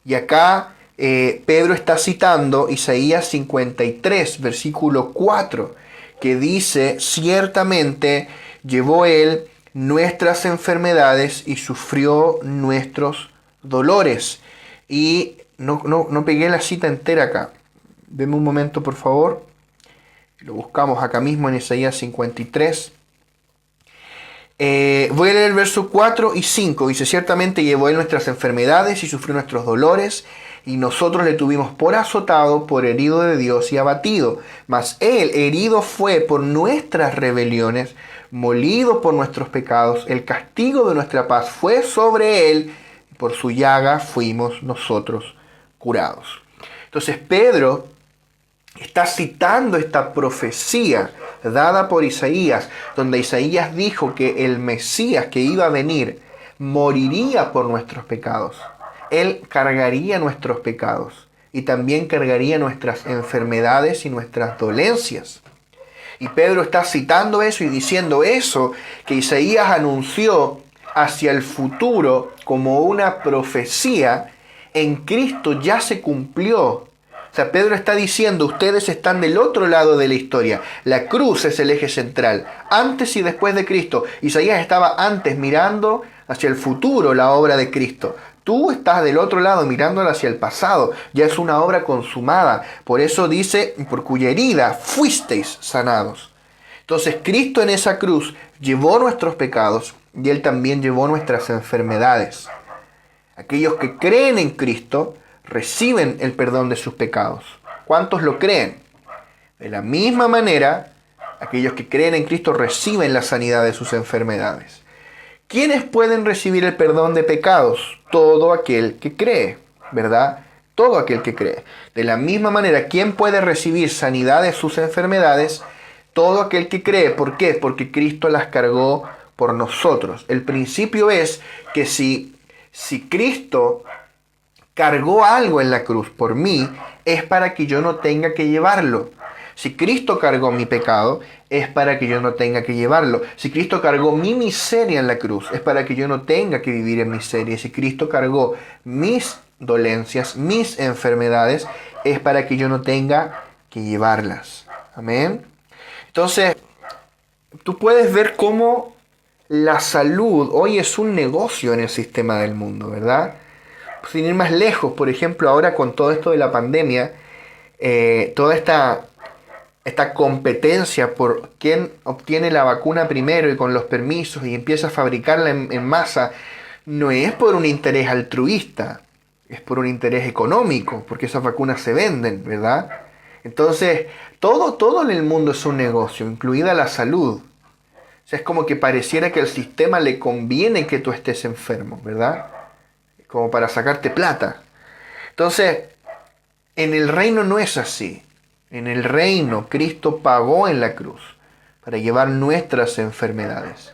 Y acá Pedro está citando Isaías 53, versículo 4, que dice, ciertamente llevó él nuestras enfermedades y sufrió nuestros dolores. Y no pegué la cita entera acá. Deme un momento, por favor. Lo buscamos acá mismo en Isaías 53. Voy a leer el verso 4 y 5. Dice, ciertamente llevó él nuestras enfermedades y sufrió nuestros dolores, y nosotros le tuvimos por azotado, por herido de Dios y abatido. Mas él herido fue por nuestras rebeliones, molido por nuestros pecados. El castigo de nuestra paz fue sobre él, y por su llaga fuimos nosotros curados. Entonces Pedro está citando esta profecía dada por Isaías, donde Isaías dijo que el Mesías que iba a venir moriría por nuestros pecados. Él cargaría nuestros pecados y también cargaría nuestras enfermedades y nuestras dolencias. Y Pedro está citando eso y diciendo eso que Isaías anunció hacia el futuro como una profecía, en Cristo ya se cumplió. O sea, Pedro está diciendo, ustedes están del otro lado de la historia. La cruz es el eje central, antes y después de Cristo. Isaías estaba antes mirando hacia el futuro la obra de Cristo. Tú estás del otro lado mirándola hacia el pasado. Ya es una obra consumada. Por eso dice, por cuya herida fuisteis sanados. Entonces Cristo en esa cruz llevó nuestros pecados y Él también llevó nuestras enfermedades. Aquellos que creen en Cristo reciben el perdón de sus pecados. ¿Cuántos lo creen? De la misma manera, aquellos que creen en Cristo reciben la sanidad de sus enfermedades. ¿Quiénes pueden recibir el perdón de pecados? Todo aquel que cree, ¿verdad? todo aquel que cree. De la misma manera, ¿quién puede recibir sanidad de sus enfermedades? Todo aquel que cree. ¿Por qué? Porque Cristo las cargó por nosotros. El principio es que si Cristo cargó algo en la cruz por mí, es para que yo no tenga que llevarlo. Si Cristo cargó mi pecado, es para que yo no tenga que llevarlo. Si Cristo cargó mi miseria en la cruz, es para que yo no tenga que vivir en miseria. Si Cristo cargó mis dolencias, mis enfermedades, es para que yo no tenga que llevarlas. Amén. Entonces, tú puedes ver cómo la salud hoy es un negocio en el sistema del mundo, ¿verdad? Sin ir más lejos, por ejemplo, ahora con todo esto de la pandemia, toda esta competencia por quién obtiene la vacuna primero y con los permisos y empieza a fabricarla en masa, no es por un interés altruista, es por un interés económico, porque esas vacunas se venden, ¿verdad? Entonces, todo en el mundo es un negocio, incluida la salud. O sea, es como que pareciera que al sistema le conviene que tú estés enfermo, ¿verdad? Como para sacarte plata. Entonces, en el reino no es así. En el reino, Cristo pagó en la cruz para llevar nuestras enfermedades.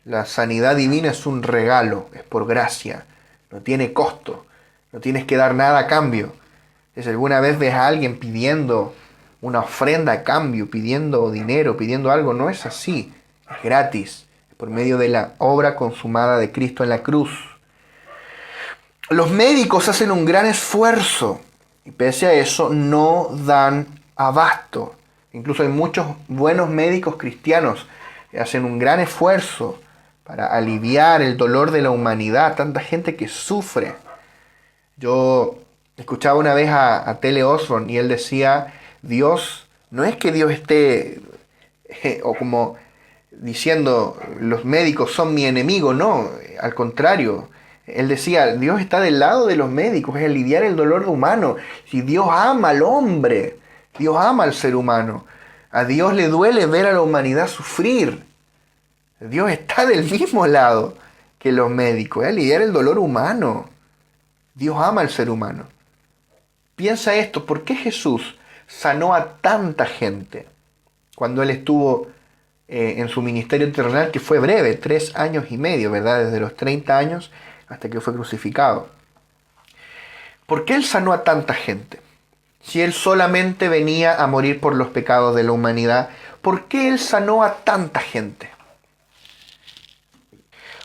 La sanidad divina es un regalo, es por gracia, no tiene costo, no tienes que dar nada a cambio. Si alguna vez ves a alguien pidiendo una ofrenda a cambio, pidiendo dinero, pidiendo algo, no es así, es gratis, es por medio de la obra consumada de Cristo en la cruz. Los médicos hacen un gran esfuerzo y pese a eso no dan abasto. Incluso hay muchos buenos médicos cristianos que hacen un gran esfuerzo para aliviar el dolor de la humanidad, tanta gente que sufre. Yo escuchaba una vez a Tele Osborne y él decía, Dios, no es que Dios esté o como diciendo los médicos son mi enemigo, no, al contrario. Él decía, Dios está del lado de los médicos, es aliviar el dolor humano. Si Dios ama al hombre, Dios ama al ser humano. A Dios le duele ver a la humanidad sufrir. Dios está del mismo lado que los médicos, es aliviar el dolor humano. Dios ama al ser humano. Piensa esto, ¿por qué Jesús sanó a tanta gente cuando Él estuvo en su ministerio terrenal, que fue breve, 3 años y medio, ¿verdad? Desde los 30 años hasta que fue crucificado. ¿Por qué Él sanó a tanta gente? Si Él solamente venía a morir por los pecados de la humanidad, ¿por qué Él sanó a tanta gente?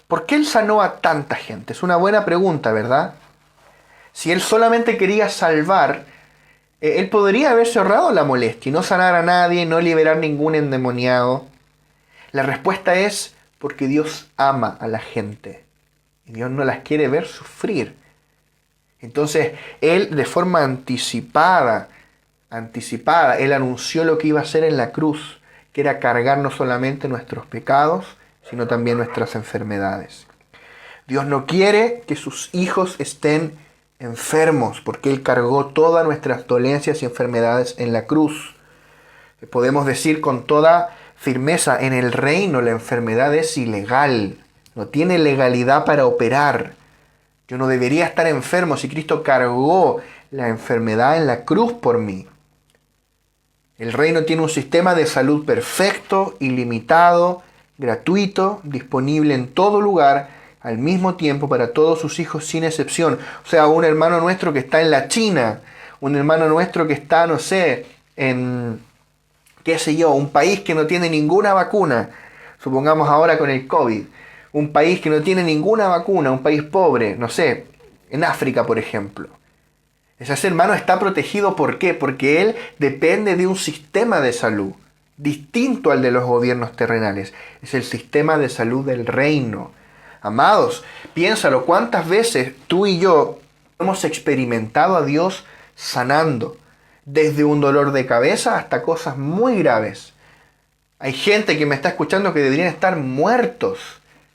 ¿Por qué Él sanó a tanta gente? Es una buena pregunta, ¿verdad? Si Él solamente quería salvar, Él podría haberse ahorrado la molestia y no sanar a nadie, no liberar ningún endemoniado. La respuesta es porque Dios ama a la gente. Y Dios no las quiere ver sufrir. Entonces, Él de forma anticipada, Él anunció lo que iba a hacer en la cruz, que era cargar no solamente nuestros pecados, sino también nuestras enfermedades. Dios no quiere que sus hijos estén enfermos, porque Él cargó todas nuestras dolencias y enfermedades en la cruz. Podemos decir con toda firmeza, en el reino la enfermedad es ilegal. No tiene legalidad para operar. Yo no debería estar enfermo si Cristo cargó la enfermedad en la cruz por mí. El reino tiene un sistema de salud perfecto, ilimitado, gratuito, disponible en todo lugar, al mismo tiempo para todos sus hijos sin excepción. O sea, un hermano nuestro que está en la China, un hermano nuestro que está, no sé, en, qué sé yo, un país que no tiene ninguna vacuna, supongamos ahora con el COVID. Un país que no tiene ninguna vacuna, un país pobre, no sé, en África, por ejemplo. Ese hermano está protegido, ¿por qué? Porque él depende de un sistema de salud distinto al de los gobiernos terrenales. Es el sistema de salud del reino. Amados, piénsalo, ¿cuántas veces tú y yo hemos experimentado a Dios sanando? Desde un dolor de cabeza hasta cosas muy graves. Hay gente que me está escuchando que deberían estar muertos,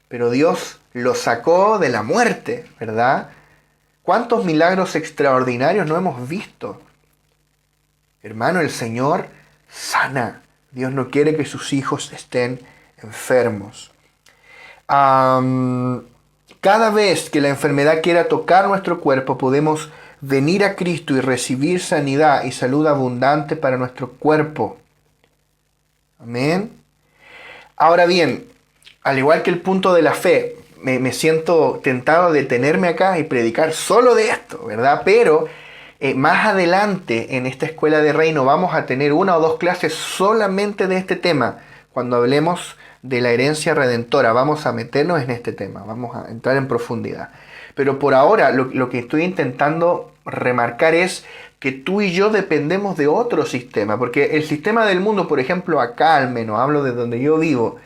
pero Dios los sacó de la muerte, ¿verdad? ¿Cuántos milagros extraordinarios no hemos visto? Hermano, el Señor sana. Dios no quiere que sus hijos estén enfermos. Cada vez que la enfermedad quiera tocar nuestro cuerpo, podemos venir a Cristo y recibir sanidad y salud abundante para nuestro cuerpo. Amén. Ahora bien, al igual que el punto de la fe, me siento tentado de detenerme acá y predicar solo de esto, ¿verdad? Pero más adelante en esta escuela de reino vamos a tener 1 o 2 clases solamente de este tema. Cuando hablemos de la herencia redentora, vamos a meternos en este tema, vamos a entrar en profundidad. Pero por ahora lo que estoy intentando remarcar es que tú y yo dependemos de otro sistema, porque el sistema del mundo, por ejemplo, acá al menos, hablo de donde yo vivo,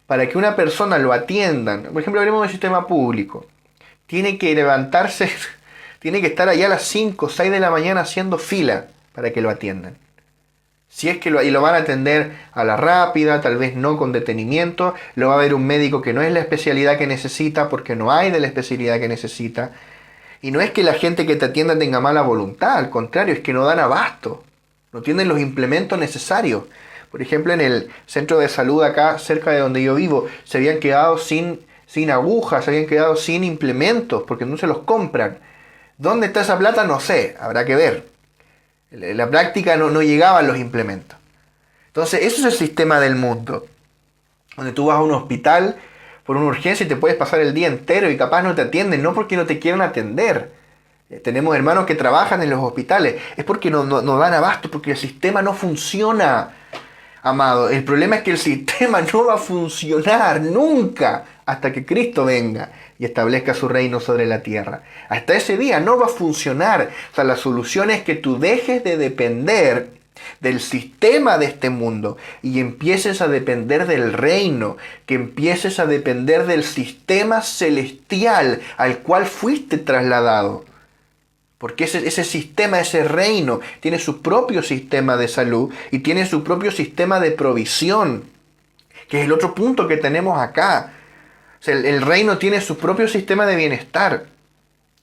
para que una persona lo atiendan, por ejemplo, hablemos del sistema público, tiene que levantarse, tiene que estar allá a las 5 o 6 de la mañana haciendo fila para que lo atiendan. Si es que y lo van a atender a la rápida, tal vez no con detenimiento, lo va a ver un médico que no es la especialidad que necesita, porque no hay de la especialidad que necesita. Y no es que la gente que te atienda tenga mala voluntad, al contrario, es que no dan abasto, no tienen los implementos necesarios. Por ejemplo, en el centro de salud acá, cerca de donde yo vivo, se habían quedado sin agujas, se habían quedado sin implementos, porque no se los compran. ¿Dónde está esa plata? No sé, habrá que ver. En la práctica no llegaban los implementos. Entonces, eso es el sistema del mundo, donde tú vas a un hospital por una urgencia y te puedes pasar el día entero y capaz no te atienden, no porque no te quieran atender. Tenemos hermanos que trabajan en los hospitales, es porque no dan abasto, porque el sistema no funciona, amado. El problema es que el sistema no va a funcionar nunca hasta que Cristo venga y establezca su reino sobre la tierra. Hasta ese día no va a funcionar. O sea, la solución es que tú dejes de depender del sistema de este mundo y empieces a depender del reino, que empieces a depender del sistema celestial al cual fuiste trasladado. Porque ese sistema, ese reino, tiene su propio sistema de salud y tiene su propio sistema de provisión, que es el otro punto que tenemos acá. O sea, el reino tiene su propio sistema de bienestar.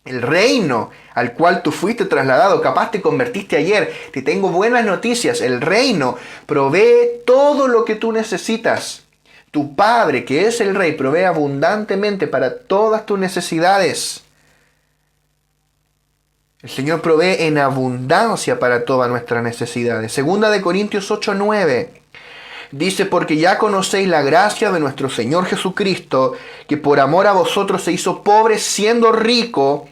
El reino al cual tú fuiste trasladado, capaz te convertiste ayer, te tengo buenas noticias. El reino provee todo lo que tú necesitas. Tu Padre, que es el Rey, provee abundantemente para todas tus necesidades. El Señor provee en abundancia para todas nuestras necesidades. Segunda de Corintios 8:9. Dice, porque ya conocéis la gracia de nuestro Señor Jesucristo, que por amor a vosotros se hizo pobre siendo rico,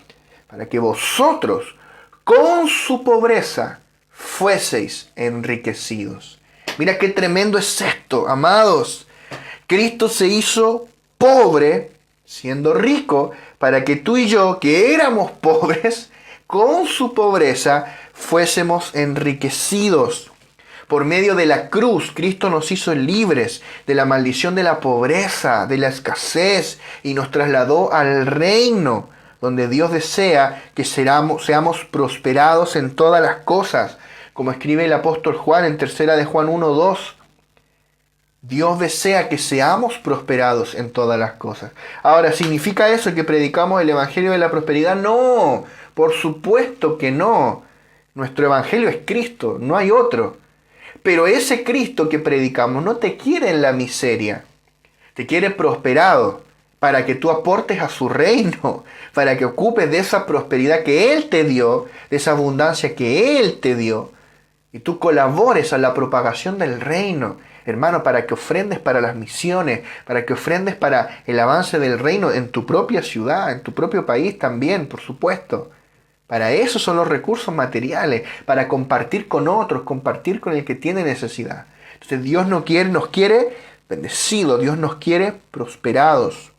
para que vosotros con su pobreza fueseis enriquecidos. Mira qué tremendo es esto, amados. Cristo se hizo pobre siendo rico, para que tú y yo, que éramos pobres, con su pobreza fuésemos enriquecidos. Por medio de la cruz, Cristo nos hizo libres de la maldición de la pobreza, de la escasez, y nos trasladó al reino, donde Dios desea que seamos prosperados en todas las cosas, como escribe el apóstol Juan en 3 de Juan 1:2. Dios desea que seamos prosperados en todas las cosas. Ahora, ¿significa eso que predicamos el evangelio de la prosperidad? No, por supuesto que no. Nuestro evangelio es Cristo, no hay otro. Pero ese Cristo que predicamos no te quiere en la miseria, te quiere prosperado para que tú aportes a su reino, para que ocupes de esa prosperidad que Él te dio, de esa abundancia que Él te dio, y tú colabores a la propagación del reino, hermano, para que ofrendes para las misiones, para que ofrendes para el avance del reino en tu propia ciudad, en tu propio país también, por supuesto. Para eso son los recursos materiales, para compartir con otros, compartir con el que tiene necesidad. Entonces Dios nos quiere bendecidos, Dios nos quiere prosperados.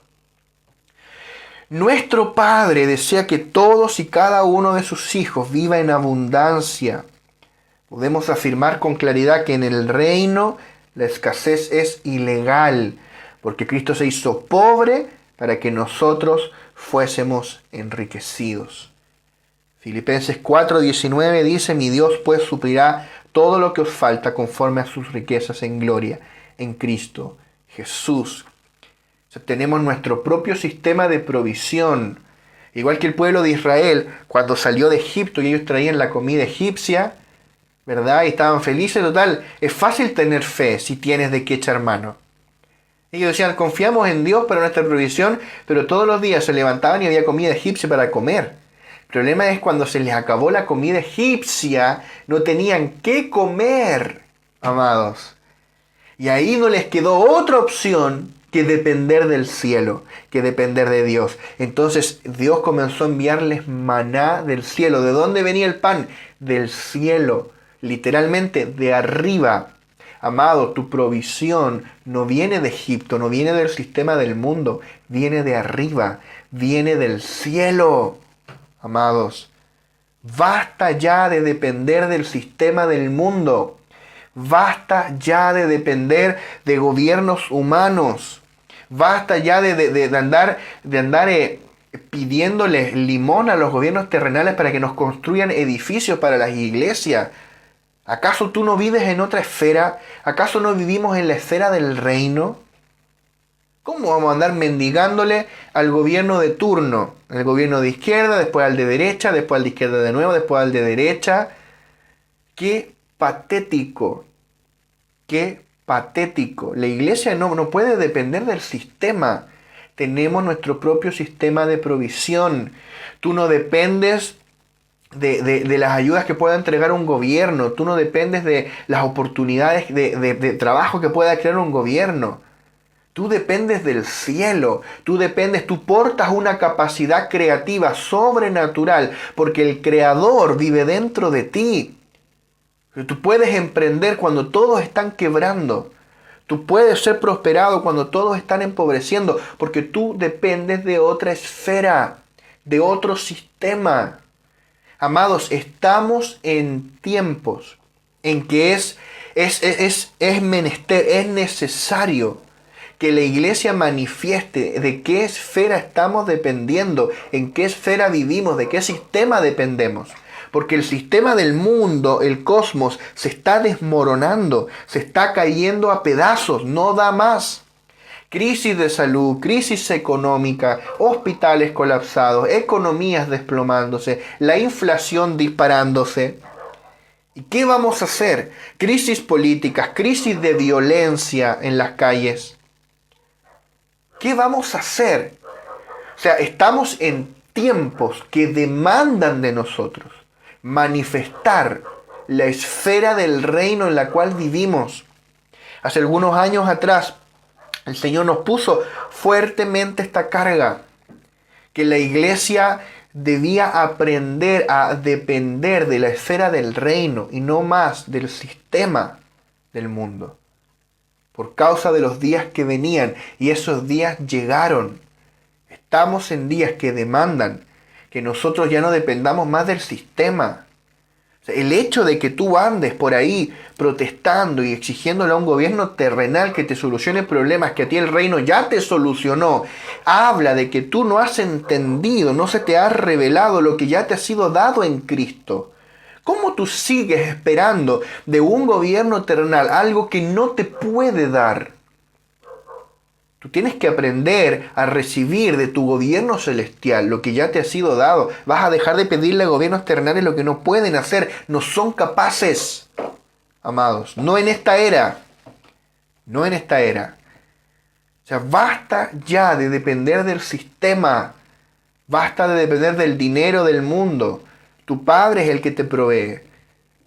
Nuestro Padre desea que todos y cada uno de sus hijos viva en abundancia. Podemos afirmar con claridad que en el reino la escasez es ilegal, porque Cristo se hizo pobre para que nosotros fuésemos enriquecidos. Filipenses 4:19 dice, mi Dios pues suplirá todo lo que os falta conforme a sus riquezas en gloria en Cristo Jesús. O sea, tenemos nuestro propio sistema de provisión. Igual que el pueblo de Israel, cuando salió de Egipto y ellos traían la comida egipcia, ¿verdad? Y estaban felices, total. Es fácil tener fe si tienes de qué echar mano. Ellos decían, confiamos en Dios para nuestra provisión, pero todos los días se levantaban y había comida egipcia para comer. El problema es cuando se les acabó la comida egipcia, no tenían qué comer, amados. Y ahí no les quedó otra opción que depender del cielo, que depender de Dios. Entonces Dios comenzó a enviarles maná del cielo. ¿De dónde venía el pan? Del cielo, literalmente de arriba. Amado, tu provisión no viene de Egipto, no viene del sistema del mundo, viene de arriba, viene del cielo. Amados, basta ya de depender del sistema del mundo. Basta ya de depender de gobiernos humanos. Basta ya de andar pidiéndoles limón a los gobiernos terrenales para que nos construyan edificios para las iglesias. ¿Acaso tú no vives en otra esfera? ¿Acaso no vivimos en la esfera del reino? ¿Cómo vamos a andar mendigándole al gobierno de turno? El gobierno de izquierda, después al de derecha, después al de izquierda de nuevo, después al de derecha. ¡Qué patético! ¡Qué patético! La iglesia no puede depender del sistema. Tenemos nuestro propio sistema de provisión. Tú no dependes de las ayudas que pueda entregar un gobierno. Tú no dependes de las oportunidades de trabajo que pueda crear un gobierno. Tú dependes del cielo. Tú portas una capacidad creativa sobrenatural porque el Creador vive dentro de ti. Tú puedes emprender cuando todos están quebrando. Tú puedes ser prosperado cuando todos están empobreciendo, porque tú dependes de otra esfera, de otro sistema. Amados, estamos en tiempos en que es menester, es necesario que la iglesia manifieste de qué esfera estamos dependiendo, en qué esfera vivimos, de qué sistema dependemos. Porque el sistema del mundo, el cosmos, se está desmoronando, se está cayendo a pedazos, no da más. Crisis de salud, crisis económica, hospitales colapsados, economías desplomándose, la inflación disparándose. ¿Y qué vamos a hacer? Crisis políticas, crisis de violencia en las calles. ¿Qué vamos a hacer? O sea, estamos en tiempos que demandan de nosotros manifestar la esfera del reino en la cual vivimos. Hace algunos años atrás, el Señor nos puso fuertemente esta carga, que la iglesia debía aprender a depender de la esfera del reino y no más del sistema del mundo, por causa de los días que venían, y esos días llegaron. Estamos en días que demandan que nosotros ya no dependamos más del sistema. O sea, el hecho de que tú andes por ahí protestando y exigiéndole a un gobierno terrenal que te solucione problemas que a ti el reino ya te solucionó, habla de que tú no has entendido, no se te ha revelado lo que ya te ha sido dado en Cristo. ¿Cómo tú sigues esperando de un gobierno terrenal algo que no te puede dar? Tú tienes que aprender a recibir de tu gobierno celestial lo que ya te ha sido dado. Vas a dejar de pedirle a gobiernos terrenales lo que no pueden hacer. No son capaces, amados. No en esta era. No en esta era. O sea, basta ya de depender del sistema. Basta de depender del dinero del mundo. Tu Padre es el que te provee.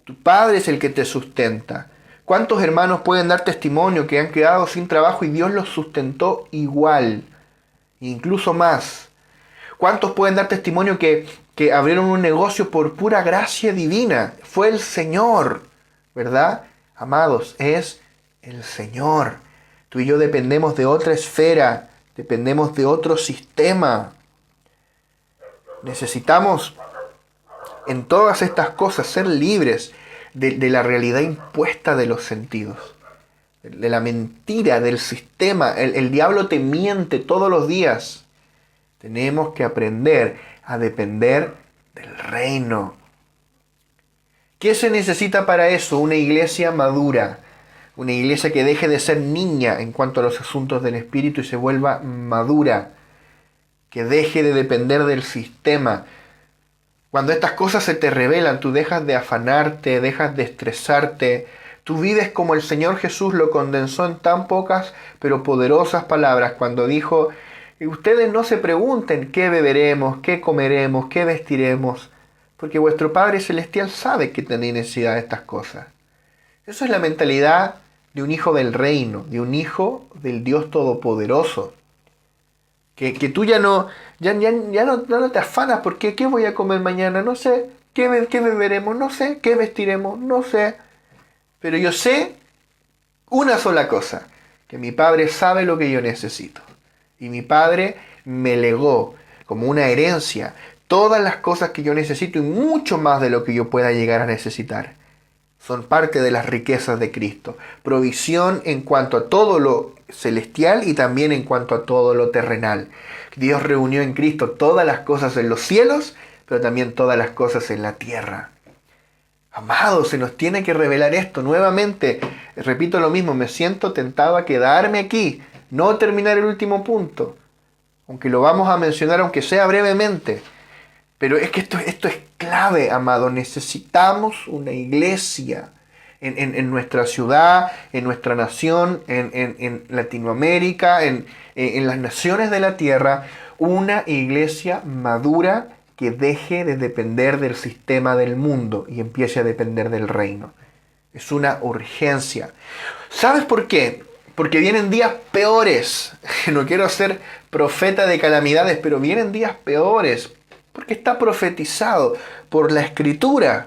Tu Padre es el que te sustenta. ¿Cuántos hermanos pueden dar testimonio que han quedado sin trabajo y Dios los sustentó igual, incluso más? ¿Cuántos pueden dar testimonio que abrieron un negocio por pura gracia divina? Fue el Señor, ¿verdad? Amados, es el Señor. Tú y yo dependemos de otra esfera, dependemos de otro sistema. Necesitamos en todas estas cosas ser libres de la realidad impuesta de los sentidos, de la mentira del sistema. El diablo te miente todos los días. Tenemos que aprender a depender del reino. ¿Qué se necesita para eso? Una iglesia madura, una iglesia que deje de ser niña en cuanto a los asuntos del espíritu y se vuelva madura, que deje de depender del sistema. Cuando estas cosas se te revelan, tú dejas de afanarte, dejas de estresarte. Tú vives como el Señor Jesús lo condensó en tan pocas pero poderosas palabras cuando dijo: Y ustedes no se pregunten qué beberemos, qué comeremos, qué vestiremos, porque vuestro Padre Celestial sabe que tenéis necesidad de estas cosas. Eso es la mentalidad de un hijo del reino, de un hijo del Dios Todopoderoso. Que tú ya no te afanas porque ¿qué voy a comer mañana? No sé. ¿Qué beberemos? No sé. ¿Qué vestiremos? No sé. Pero yo sé una sola cosa, que mi Padre sabe lo que yo necesito. Y mi Padre me legó como una herencia todas las cosas que yo necesito y mucho más de lo que yo pueda llegar a necesitar. Son parte de las riquezas de Cristo. Provisión en cuanto a todo lo celestial y también en cuanto a todo lo terrenal. Dios reunió en Cristo todas las cosas en los cielos, pero también todas las cosas en la tierra. Amados, se nos tiene que revelar esto nuevamente. Repito lo mismo, me siento tentado a quedarme aquí, no terminar el último punto, aunque lo vamos a mencionar, aunque sea brevemente. Pero es que esto es clave, amado. Necesitamos una iglesia en nuestra ciudad, en nuestra nación, en Latinoamérica, en las naciones de la tierra. Una iglesia madura que deje de depender del sistema del mundo y empiece a depender del reino. Es una urgencia. ¿Sabes por qué? Porque vienen días peores. No quiero ser profeta de calamidades, pero vienen días peores. Porque está profetizado por la Escritura.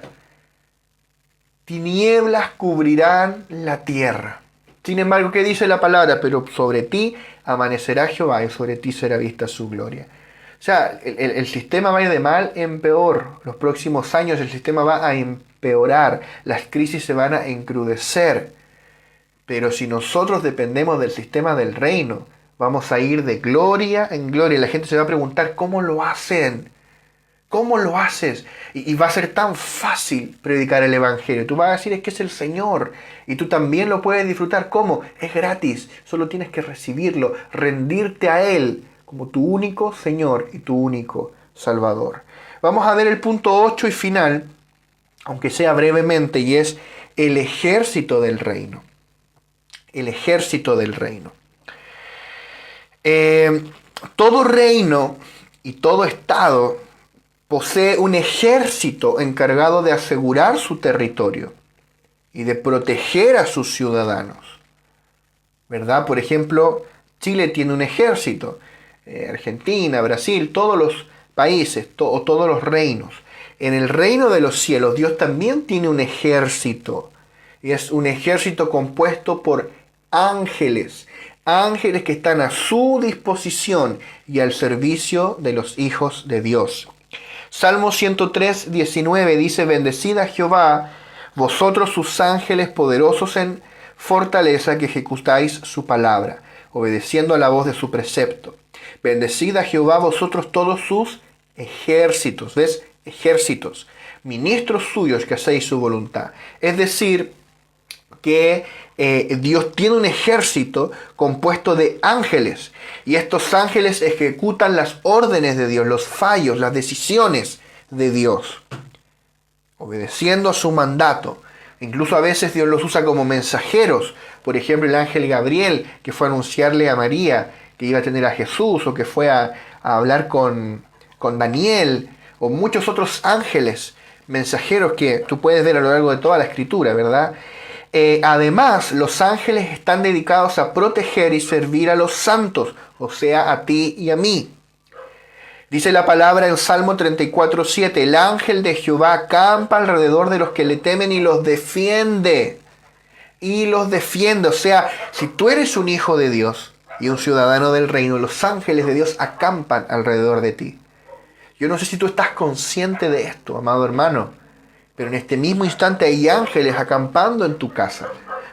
Tinieblas cubrirán la tierra. Sin embargo, ¿qué dice la palabra? Pero sobre ti amanecerá Jehová y sobre ti será vista su gloria. O sea, el sistema va a ir de mal en peor. Los próximos años el sistema va a empeorar. Las crisis se van a encrudecer. Pero si nosotros dependemos del sistema del reino, vamos a ir de gloria en gloria. La gente se va a preguntar, ¿cómo lo hacen? ¿Cómo lo haces? Y va a ser tan fácil predicar el Evangelio. Tú vas a decir, es que es el Señor. Y tú también lo puedes disfrutar. ¿Cómo? Es gratis. Solo tienes que recibirlo, rendirte a Él como tu único Señor y tu único Salvador. Vamos a ver el punto 8 y final, aunque sea brevemente, y es el ejército del reino. El ejército del reino. Todo reino y todo estado posee un ejército encargado de asegurar su territorio y de proteger a sus ciudadanos. ¿Verdad? Por ejemplo, Chile tiene un ejército. Argentina, Brasil, todos los países, todos los reinos. En el reino de los cielos, Dios también tiene un ejército. Y es un ejército compuesto por ángeles. Ángeles que están a su disposición y al servicio de los hijos de Dios. Salmo 103, 19 dice, bendecid a Jehová, vosotros sus ángeles poderosos en fortaleza que ejecutáis su palabra, obedeciendo a la voz de su precepto. Bendecid a Jehová vosotros todos sus ejércitos. ¿Ves? Ejércitos. Ministros suyos que hacéis su voluntad. Es decir, que Dios tiene un ejército compuesto de ángeles. Y estos ángeles ejecutan las órdenes de Dios, los fallos, las decisiones de Dios. Obedeciendo a su mandato. Incluso a veces Dios los usa como mensajeros. Por ejemplo, el ángel Gabriel, que fue a anunciarle a María que iba a tener a Jesús, o que fue a hablar con Daniel, o muchos otros ángeles mensajeros que tú puedes ver a lo largo de toda la Escritura, ¿verdad? Además, los ángeles están dedicados a proteger y servir a los santos, o sea, a ti y a mí. Dice la palabra en Salmo 34:7, el ángel de Jehová acampa alrededor de los que le temen y los defiende. Y los defiende. O sea, si tú eres un hijo de Dios y un ciudadano del reino, los ángeles de Dios acampan alrededor de ti. Yo no sé si tú estás consciente de esto, amado hermano, pero en este mismo instante hay ángeles acampando en tu casa.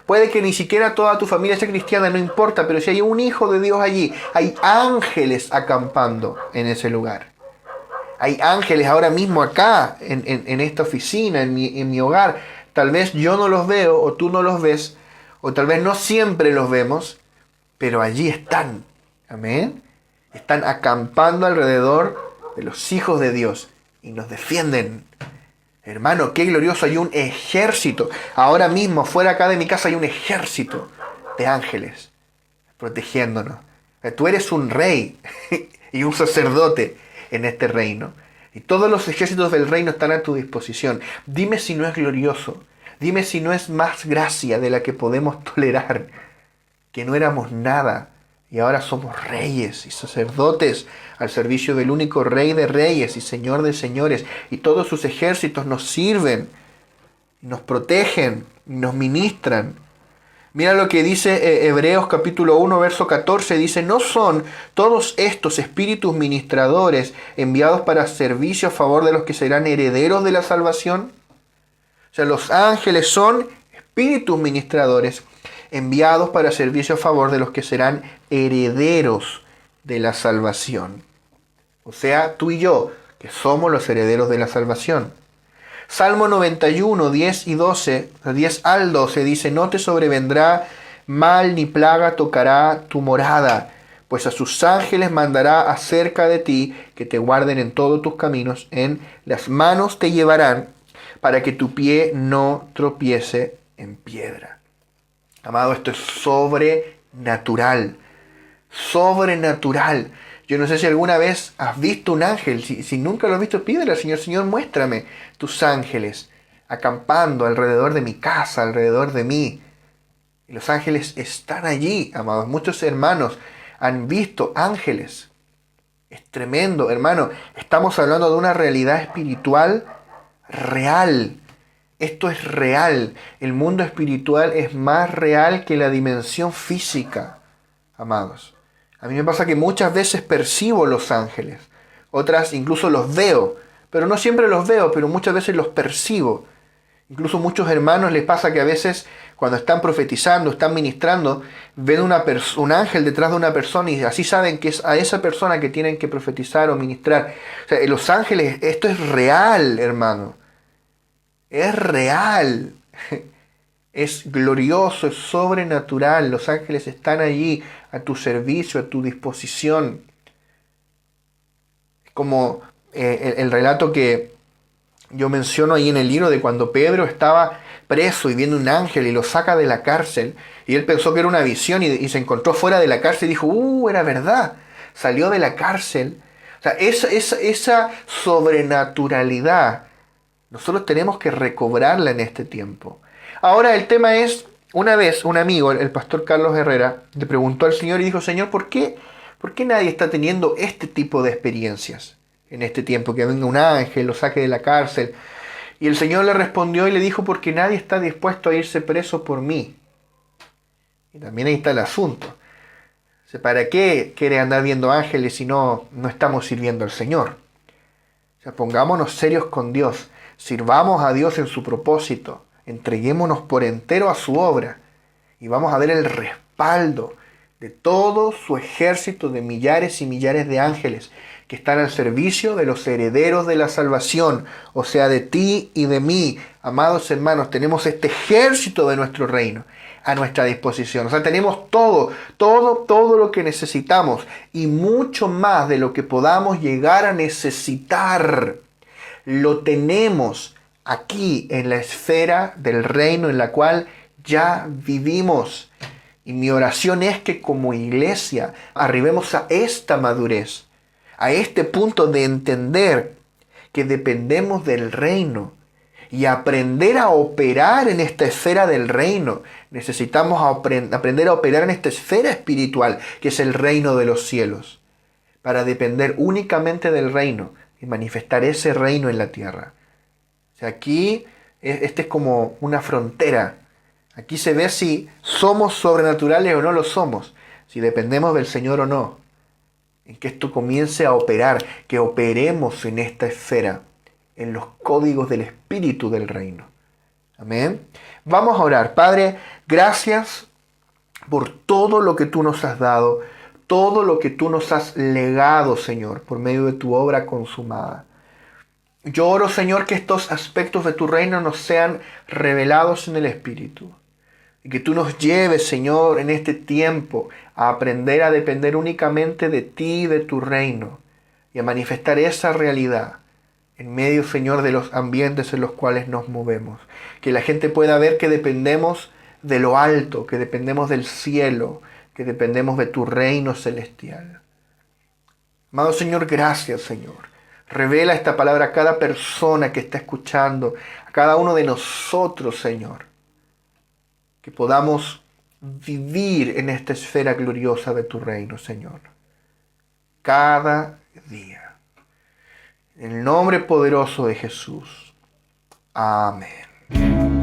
Puede que ni siquiera toda tu familia sea cristiana, no importa, pero si hay un hijo de Dios allí, hay ángeles acampando en ese lugar. Hay ángeles ahora mismo acá, en esta oficina, en mi hogar. Tal vez yo no los veo, o tú no los ves, o tal vez no siempre los vemos, pero allí están. Amén. Están acampando alrededor de los hijos de Dios y nos defienden. Hermano, qué glorioso, hay un ejército. Ahora mismo, fuera acá de mi casa, hay un ejército de ángeles protegiéndonos. Tú eres un rey y un sacerdote en este reino. Y todos los ejércitos del reino están a tu disposición. Dime si no es glorioso. Dime si no es más gracia de la que podemos tolerar. Que no éramos nada y ahora somos reyes y sacerdotes al servicio del único Rey de reyes y Señor de señores. Y todos sus ejércitos nos sirven, nos protegen, nos ministran. Mira lo que dice Hebreos capítulo 1, verso 14. Dice, ¿no son todos estos espíritus ministradores enviados para servicio a favor de los que serán herederos de la salvación? O sea, los ángeles son espíritus ministradores enviados para servicio a favor de los que serán herederos de la salvación. O sea, tú y yo, que somos los herederos de la salvación. Salmo 91, 10 y 12, 10 al 12 dice, no te sobrevendrá mal ni plaga tocará tu morada, pues a sus ángeles mandará acerca de ti, que te guarden en todos tus caminos, en las manos te llevarán, para que tu pie no tropiece en piedra. Amado, esto es sobrenatural. Sobrenatural. Yo no sé si alguna vez has visto un ángel. Si nunca lo has visto, pídele al Señor, Señor, muéstrame tus ángeles acampando alrededor de mi casa, alrededor de mí. Y los ángeles están allí, amados. Muchos hermanos han visto ángeles. Es tremendo, hermano. Estamos hablando de una realidad espiritual real. Esto es real. El mundo espiritual es más real que la dimensión física, amados. A mí me pasa que muchas veces percibo los ángeles. Otras incluso los veo. Pero no siempre los veo, pero muchas veces los percibo. Incluso a muchos hermanos les pasa que a veces cuando están profetizando, están ministrando, ven un ángel detrás de una persona y así saben que es a esa persona que tienen que profetizar o ministrar. O sea, los ángeles, esto es real, hermano. Es real. Es glorioso, es sobrenatural. Los ángeles están allí a tu servicio, a tu disposición. Como el relato que yo menciono ahí en el libro de cuando Pedro estaba preso y viene un ángel y lo saca de la cárcel. Y él pensó que era una visión y se encontró fuera de la cárcel y dijo, era verdad. Salió de la cárcel. O sea, esa sobrenaturalidad nosotros tenemos que recobrarla en este tiempo. Ahora el tema es, una vez un amigo, el pastor Carlos Herrera, le preguntó al Señor y dijo, Señor, ¿por qué nadie está teniendo este tipo de experiencias en este tiempo? Que venga un ángel, lo saque de la cárcel. Y el Señor le respondió y le dijo, porque nadie está dispuesto a irse preso por mí. Y también ahí está el asunto. O sea, ¿para qué quiere andar viendo ángeles si no estamos sirviendo al Señor? O sea, pongámonos serios con Dios. Sirvamos a Dios en su propósito. Entreguémonos por entero a su obra. Y vamos a ver el respaldo de todo su ejército de millares y millares de ángeles que están al servicio de los herederos de la salvación, o sea, de ti y de mí. Amados hermanos, tenemos este ejército de nuestro reino a nuestra disposición. O sea, tenemos todo lo que necesitamos y mucho más de lo que podamos llegar a necesitar. Lo tenemos aquí en la esfera del reino en la cual ya vivimos. Y mi oración es que como iglesia arribemos a esta madurez, a este punto de entender que dependemos del reino y aprender a operar en esta esfera del reino. Necesitamos aprender a operar en esta esfera espiritual, que es el reino de los cielos, para depender únicamente del reino y manifestar ese reino en la tierra. O sea, aquí este es como una frontera. Aquí se ve si somos sobrenaturales o no lo somos, si dependemos del Señor o no. En que esto comience a operar, que operemos en esta esfera, en los códigos del Espíritu del reino. Amén. Vamos a orar. Padre, gracias por todo lo que tú nos has dado, todo lo que tú nos has legado, Señor, por medio de tu obra consumada. Yo oro, Señor, que estos aspectos de tu reino nos sean revelados en el Espíritu. Y que tú nos lleves, Señor, en este tiempo a aprender a depender únicamente de ti y de tu reino. Y a manifestar esa realidad en medio, Señor, de los ambientes en los cuales nos movemos. Que la gente pueda ver que dependemos de lo alto, que dependemos del cielo, que dependemos de tu reino celestial. Amado Señor, gracias, Señor. Revela esta palabra a cada persona que está escuchando, a cada uno de nosotros, Señor. Que podamos vivir en esta esfera gloriosa de tu reino, Señor. Cada día. En el nombre poderoso de Jesús. Amén.